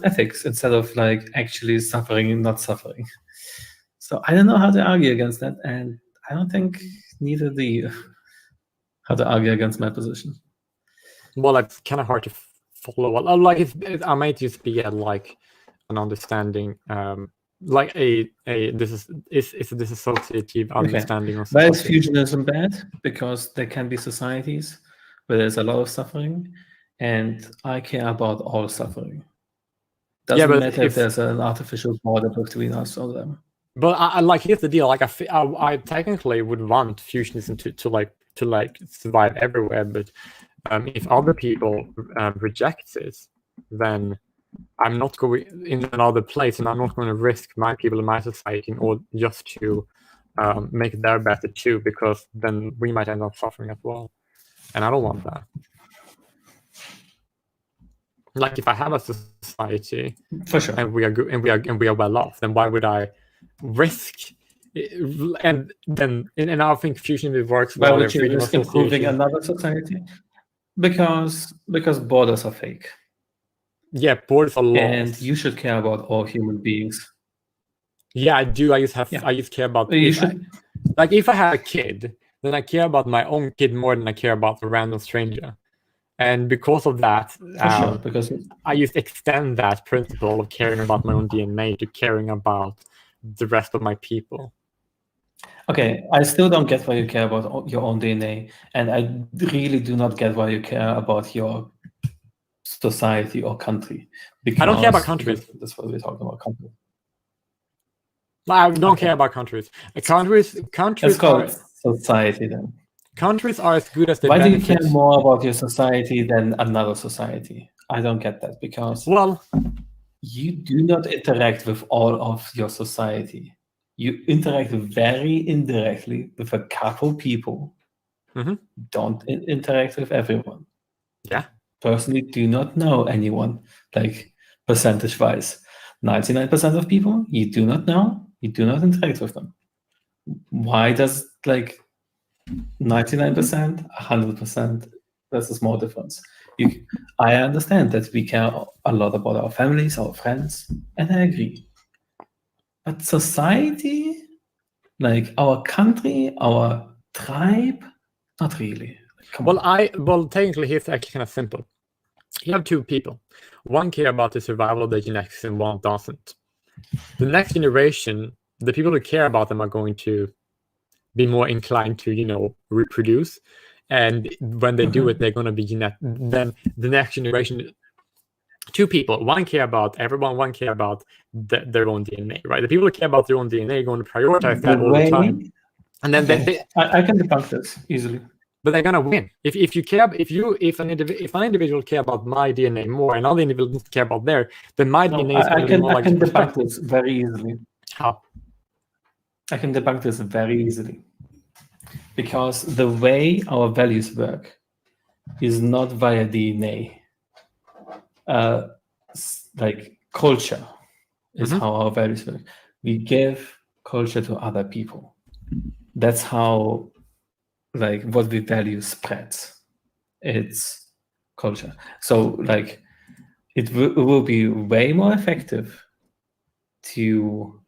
ethics instead of like actually suffering and not suffering. So I don't know how to argue against that, and I don't think neither do you how to argue against my position. Well, it's kind of hard to follow. Like I might just be like an understanding. Like this is a disassociative understanding of society. Why is fusionism bad? Because there can be societies where there's a lot of suffering, and I care about all suffering. Doesn't matter if there's an artificial border between us or them. But I here's the deal. Like I technically would want fusionism to survive everywhere, but if other people reject it, then I'm not going in another place, and I'm not going to risk my people in my society in order just to make their better too, because then we might end up suffering as well, and I don't want that. Like if I have a society, for sure, and we are good and we are well off, then why would I risk? And I think fusion works well. Why would you risk improving another society? Because borders are fake. Yeah, borders are laws. And you should care about all human beings. Yeah, I do. I Yeah. just care about You should. if I have a kid, then I care about my own kid more than I care about a random stranger. And because of that, For sure, because I just extend that principle of caring about my own DNA to caring about the rest of my people. okay, I still don't get why you care about your own DNA, and I really do not get why you care about your society or country. Because, I don't care about countries. That's what we're talking about. Country. I don't Okay. care about countries. Countries Let's call are it society then. countries are as good as they Why do you benefit. care more about your society than another society? I don't get that, because Well, you do not interact with all of your society. You interact very indirectly with a couple people. Mhm. Don't interact with everyone. yeah. Personally, do not know anyone, like percentage-wise. 99% of people you do not know, you do not interact with them. Why does 99%, 100%, there's a small difference. I understand that we care a lot about our families, our friends, and I agree. But society, like our country, our tribe, not really. Come on. Well, technically, it's actually kind of simple. You have two people. One care about the survival of the genetics and one doesn't. The next generation, the people who care about them are going to be more inclined to, reproduce. And when they do it, they're going to be then the next generation, two people, one care about everyone, one care about their own DNA, right? The people who care about their own DNA are going to prioritize that all the time. And then I can debunk this easily. But they're gonna win. If an individual care about my DNA more and other individuals care about their, then my DNA is going to be more I can likely to debunk respect. this very easily. How? I can debunk this very easily. Because the way our values work is not via DNA. Like culture is how our values work. We give culture to other people. That's how what we value spreads. It's culture. So it will be way more effective to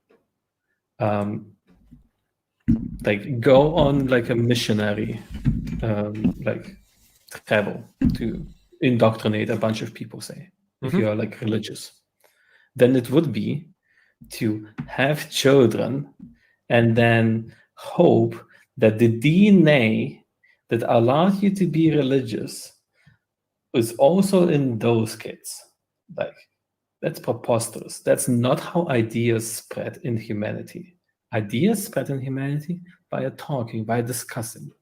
go on a missionary travel to indoctrinate a bunch of people, say, if you are religious, than it would be to have children and then hope that the DNA that allows you to be religious is also in those kids. That's preposterous. That's not how ideas spread in humanity. Ideas spread in humanity by talking, by discussing,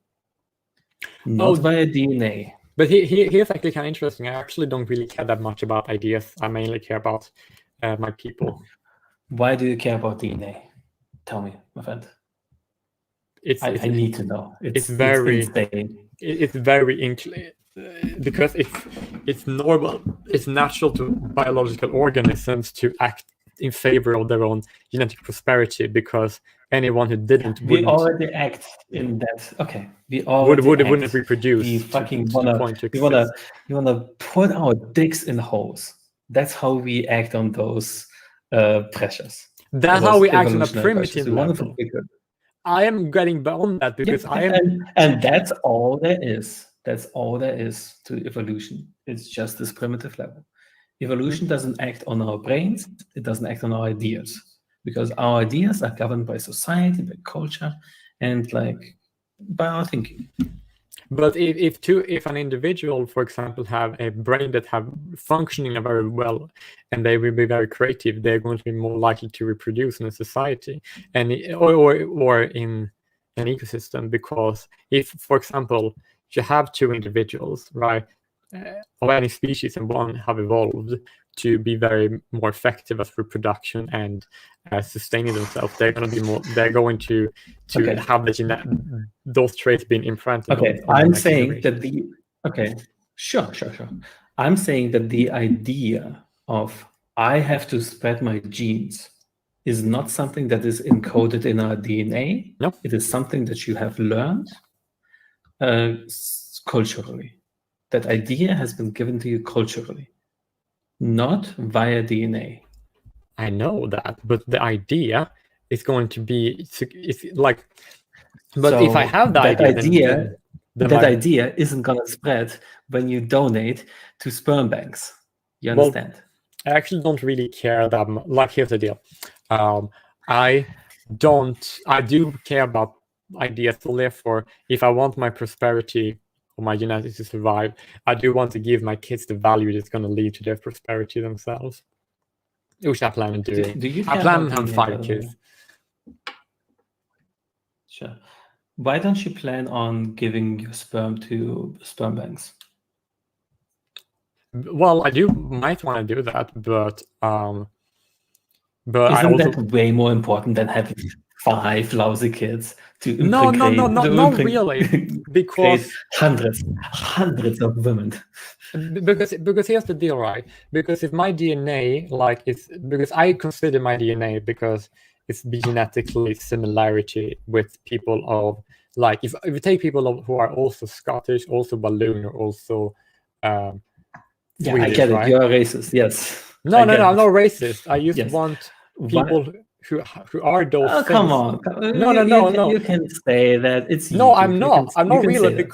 not via DNA. But here's actually kind of interesting. I actually don't really care that much about ideas. I mainly care about my people. Why do you care about DNA? Tell me, my friend. I need to know. It's very insane. It's very because it's normal. It's natural to biological organisms to act in favor of their own genetic prosperity, because anyone who didn't we already act in that. Okay, we already wouldn't reproduce. We fucking wanna put our dicks in holes. That's how we act on those pressures. That's how we act on a primitive level. I am getting beyond that because and that's all there is. That's all there is to evolution. It's just this primitive level. Evolution doesn't act on our brains. It doesn't act on our ideas, because our ideas are governed by society, by culture, and by our thinking. But if an individual, for example, have a brain that have functioning very well, and they will be very creative, they're going to be more likely to reproduce in a society and or in an ecosystem. Because if, for example, you have two individuals, right, of any species, and one have evolved to be very more effective at reproduction and sustaining themselves, they're going to have those traits being implanted. Okay, I'm saying that sure. I'm saying that the idea of I have to spread my genes is not something that is encoded in our DNA. No, it is something that you have learned culturally. That idea has been given to you culturally, Not via DNA. I know that, but the idea is going to be it's like. But if I have the idea, then that idea isn't gonna spread when you donate to sperm banks. You understand? I actually don't really care that much. Like, here's the deal. I do care about ideas, so therefore, if I want my prosperity or my genetics to survive, I do want to give my kids the value that's going to lead to their prosperity themselves, which I plan on doing. Do you I care plan about on having DNA, 5 by the kids. way? Sure. Why don't you plan on giving your sperm to sperm banks? Well, I might want to do that, but I Isn't also that way more important than having 5 lousy kids to no, not create really, because hundreds of women? because here's the deal, right? Because if my DNA, like, it's because I consider my DNA because it's genetically similarity with people of, like, if you take people who are also Scottish, also Walloon, or also Yeah, Swedish, I get it. right? You're a racist. Yes. No, I'm not racist. I just Yes. want people who are those Oh, things. come on. No. You can say that. It's No, YouTube. I'm not. I'm not really, that.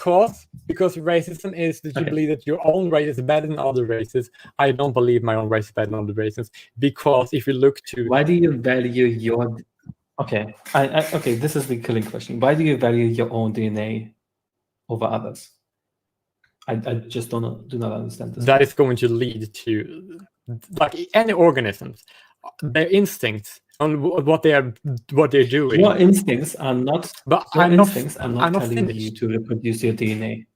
because racism is that you Okay. believe that your own race is better than other races. I don't believe my own race is better than other races, because if you look to Why do you value your? Okay, okay. This is the killing question. Why do you value your own DNA over others? I just do not understand this. that is going to lead to, like, any organisms, their instincts on what they're doing. Your instincts are not. But Your I'm instincts are not not telling finished. you to reproduce your DNA.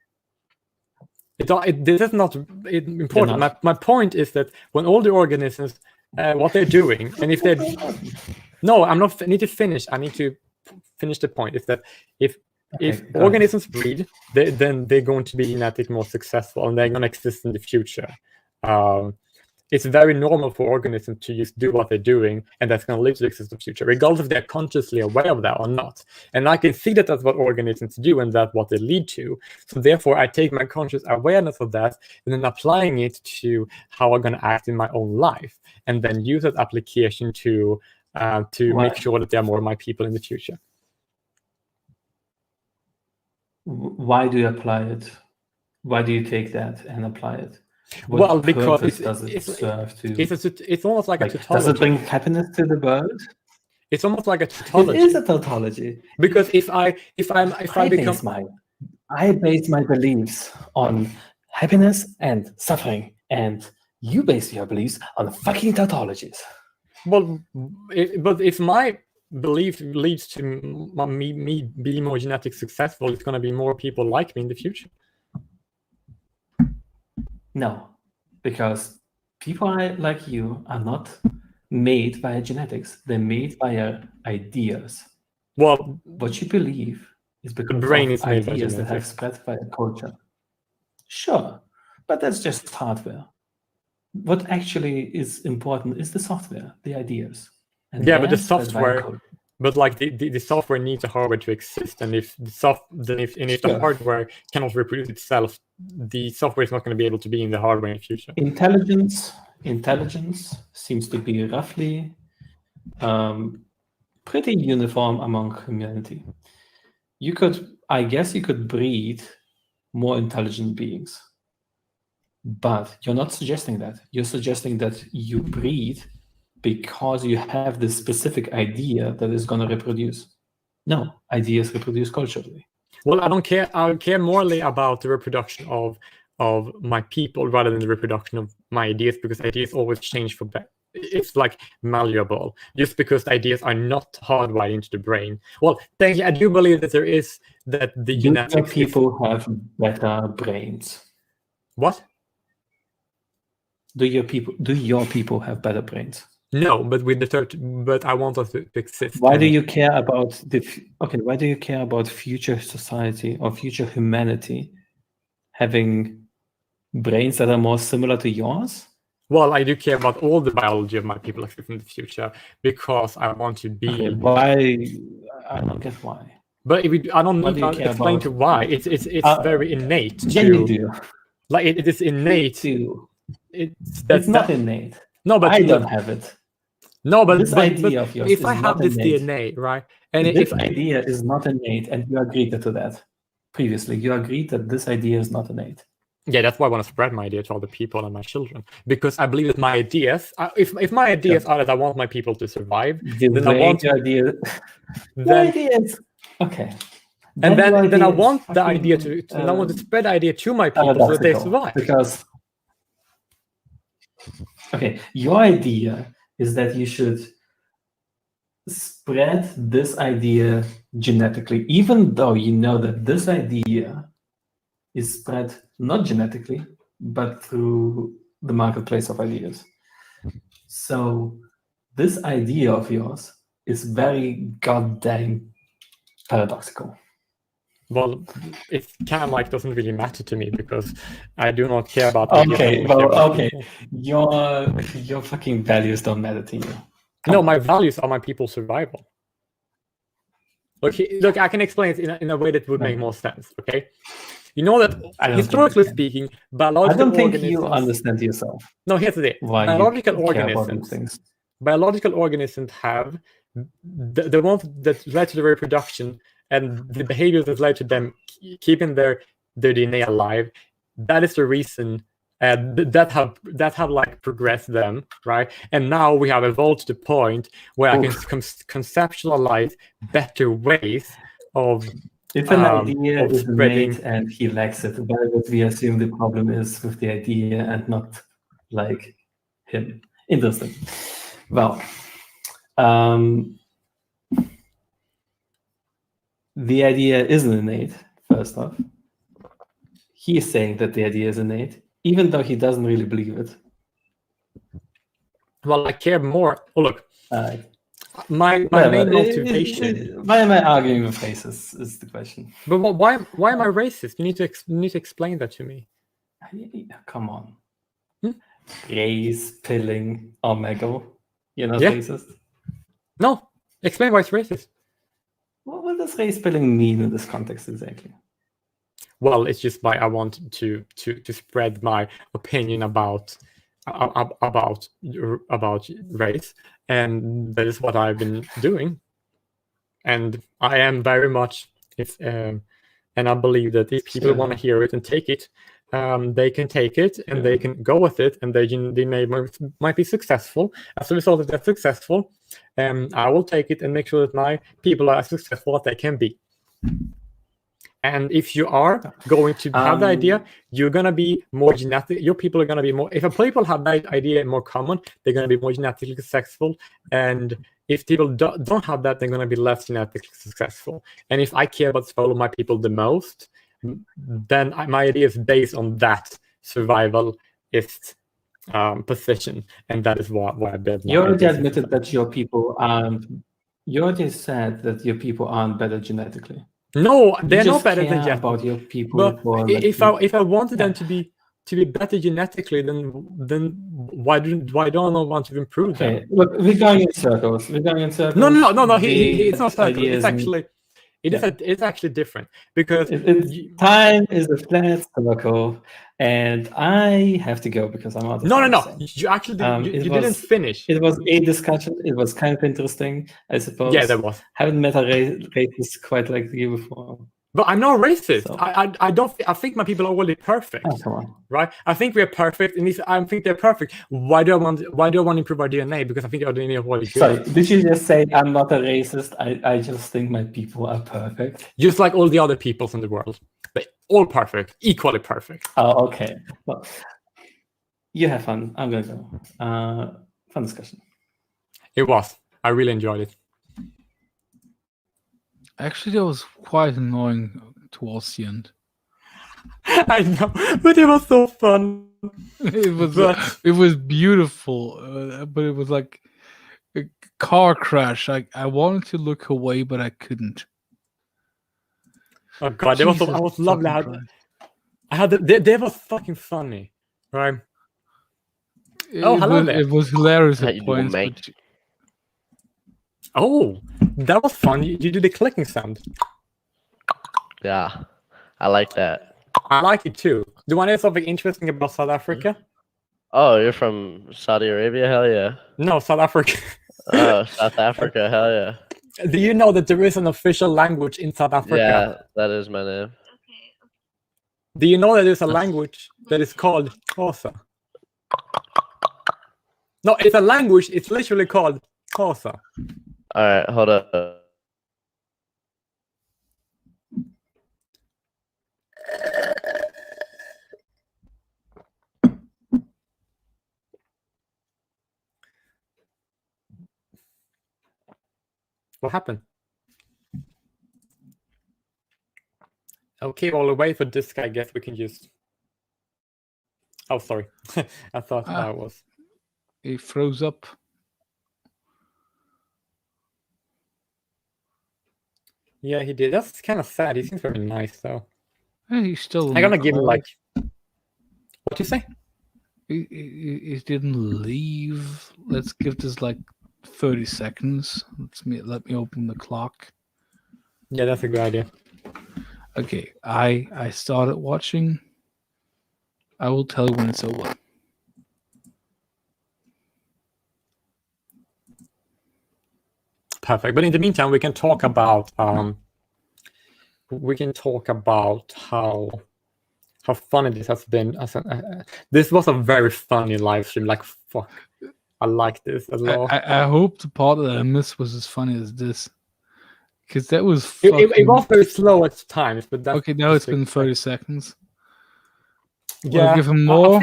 This is not important. not. My point is that when all the organisms, what they're doing, and if they're no, I'm not. I need to finish. I need to finish the point. Is that if organisms breed, then they're going to be genetically more successful, and they're going to exist in the future. It's very normal for organisms to just do what they're doing, and that's going to lead to the existence of the future, regardless if they're consciously aware of that or not. And I can see that that's what organisms do, and that's what they lead to. So therefore, I take my conscious awareness of that, and then applying it to how I'm going to act in my own life, and then use that application to make sure that there are more of my people in the future. Why do you apply it? Why do you take that and apply it? Well, because it's almost like a tautology. Does it bring happiness to the world? It's almost like a tautology. It is a tautology. Because I base my beliefs on happiness and suffering, and you base your beliefs on fucking tautologies. Well, but if my belief leads to me being more genetically successful, it's going to be more people like me in the future. No, because people like you are not made via genetics. They're made via ideas. Well, what you believe is because the brain of is made ideas by that have spread via culture. Sure, but that's just hardware. What actually is important is the software, the ideas. And yeah, but the software. But like the software needs a hardware to exist, and if the hardware cannot reproduce itself, the software is not going to be able to be in the hardware in the future. Intelligence seems to be roughly pretty uniform among humanity. I guess you could breed more intelligent beings, but you're not suggesting that. You're suggesting that you breed because you have this specific idea that is going to reproduce. No, ideas reproduce culturally. Well, I don't care. I care morely about the reproduction of my people rather than the reproduction of my ideas, because ideas always change for better. It's like malleable, just because the ideas are not hardwired into the brain. Well, thank you. I do believe that there is the genetics. Do people have better brains? What? Do your people have better brains? No, but but I want us to exist. Why do you care about why do you care about future society or future humanity having brains that are more similar to yours? Well, I do care about all the biology of my people in the future, because I want to be. Okay, why? I don't get why. But I don't need to explain to why. It's very innate. Yeah, you do. Like it is innate. You do. It's not innate. No, but I don't have it. No, but this idea of yours if is I have not this innate. DNA, right, and this idea is not innate, and you agreed to that previously. You agreed that this idea is not innate. Yeah, that's why I want to spread my idea to other people and my children, because I believe that my ideas, if my ideas are that I want my people to survive, then I want your idea. then ideas. Okay. And then I want the idea to I want to spread the idea to my people so that they survive. Because your idea is that you should spread this idea genetically, even though you know that this idea is spread not genetically, but through the marketplace of ideas. So this idea of yours is very goddamn paradoxical. Well, it kind of like doesn't really matter to me because I do not care about. Your fucking values don't matter to you. My values are my people's survival. Look, I can explain it in a way that would make more sense. Okay, you know that historically speaking, biological organisms. I don't think you understand yourself. No, here's the thing: biological organisms have the ones that led to the reproduction and the behaviors that led to them keeping their DNA alive. That is the reason that have like progressed them, right? And now we have evolved to the point where I can conceptualize better ways of. If an idea is made and he lacks it, why would we assume the problem is with the idea and not like him? Interesting. Well, the idea isn't innate, first off. He is saying that the idea is innate, even though he doesn't really believe it. Well, I care more. Oh, look. My main motivation. Why am I arguing with racists? Is the question. But why am I racist? You need to explain that to me. Come on. Race pilling omega. You're not racist. No, explain why it's racist. What does race pilling mean in this context exactly? Well, it's just I want to spread my opinion about race, and that is what I've been doing. And I am very much and I believe that if people want to hear it and take it, they can take it and they can go with it, and they might be successful. As a result of that successful, I will take it and make sure that my people are as successful as they can be. And if you are going to have the idea, you're going to be more genetic. Your people are going to be more. If people have that idea more common, they're going to be more genetically successful. And if people don't have that, they're going to be less genetically successful. And if I care about all of my people the most, then my idea is based on that survivalist position, and that is why I built. You already admitted that your people aren't. You already said that your people aren't better genetically. No, they're not better than about your people. But if I wanted them to be better genetically, then why don't I want to improve them? Look, we're going in circles. No. It's not circle. It's actually different because time is a flat circle, and I have to go because I'm out of time. No. You actually didn't finish. It was a discussion. It was kind of interesting, I suppose. Yeah, that was. Haven't met a racist quite like you before. But I'm not racist. So. I don't. I think my people are already perfect. Oh, come on. Right? I think we're perfect, and I think they're perfect. Why do I want to improve our DNA? Because I think our DNA is already good. Sorry, did you just say I'm not a racist? I just think my people are perfect. Just like all the other peoples in the world, they're all perfect, equally perfect. Oh, okay. Well, you have fun. I'm gonna go. Fun discussion. It was. I really enjoyed it. Actually, that was quite annoying towards the end. I know, but it was so fun. It was beautiful, but it was like a car crash. I wanted to look away, but I couldn't. Oh god, I was lovely. They was fucking funny, right? Hello there. It was hilarious at points. Oh, that was fun. You do the clicking sound. Yeah, I like that. I like it too. Do you want to know something interesting about South Africa? Oh, you're from Saudi Arabia? Hell yeah. No, South Africa. Oh, South Africa? Hell yeah. Do you know that there is an official language in South Africa? Yeah, that is my name. Do you know that there's a language that is called Xhosa? No, it's a language. It's literally called Xhosa. All right, hold up. What happened? Okay, while we wait for this guy, I guess we can just... Oh, sorry. I thought I was... He froze up. Yeah, he did. That's kind of sad. He seems very nice, though. Hey, he's still. I'm gonna give him, like... What you say? He didn't leave. Let's give this like 30 seconds. Let me open the clock. Yeah, that's a good idea. Okay, I started watching. I will tell you when it's over. Perfect. But in the meantime, we can talk about how funny this has been. This was a very funny live stream. Like, fuck, I like this a lot. I hope the part that I missed was as funny as this, because that was it was very slow at times, but that's okay. Now it's been 30 seconds. Yeah, give him more.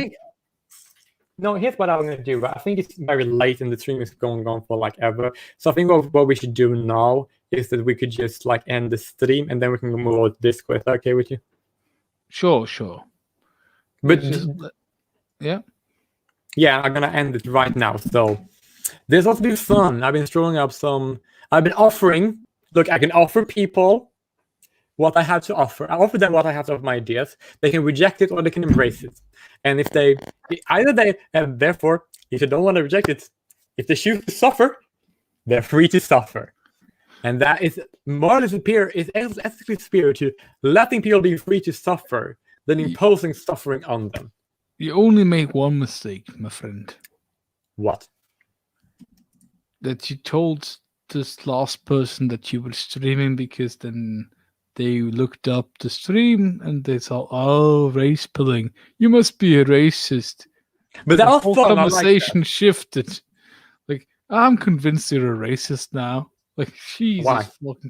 No, here's what I'm gonna do. I think it's very late and the stream is going on for like ever. So I think what we should do now is that we could just like end the stream and then we can move on to Discord. Is that okay with you? Sure. But yeah, I'm gonna end it right now. So this has been fun. I've been throwing up some. I've been offering. Look, I can offer people what I have to offer. I offer them what I have to offer, my ideas. They can reject it or they can embrace it. And if they and therefore, if they don't want to reject it, if they choose to suffer, they're free to suffer. And that is more superior, is ethically superior to letting people be free to suffer than imposing suffering on them. You only make one mistake, my friend. What? That you told this last person that you were streaming, because then they looked up the stream and they thought, oh, race pilling. You must be a racist. But that was whole fun. conversation shifted. Like, I'm convinced you're a racist now. Like, Jesus Why? fucking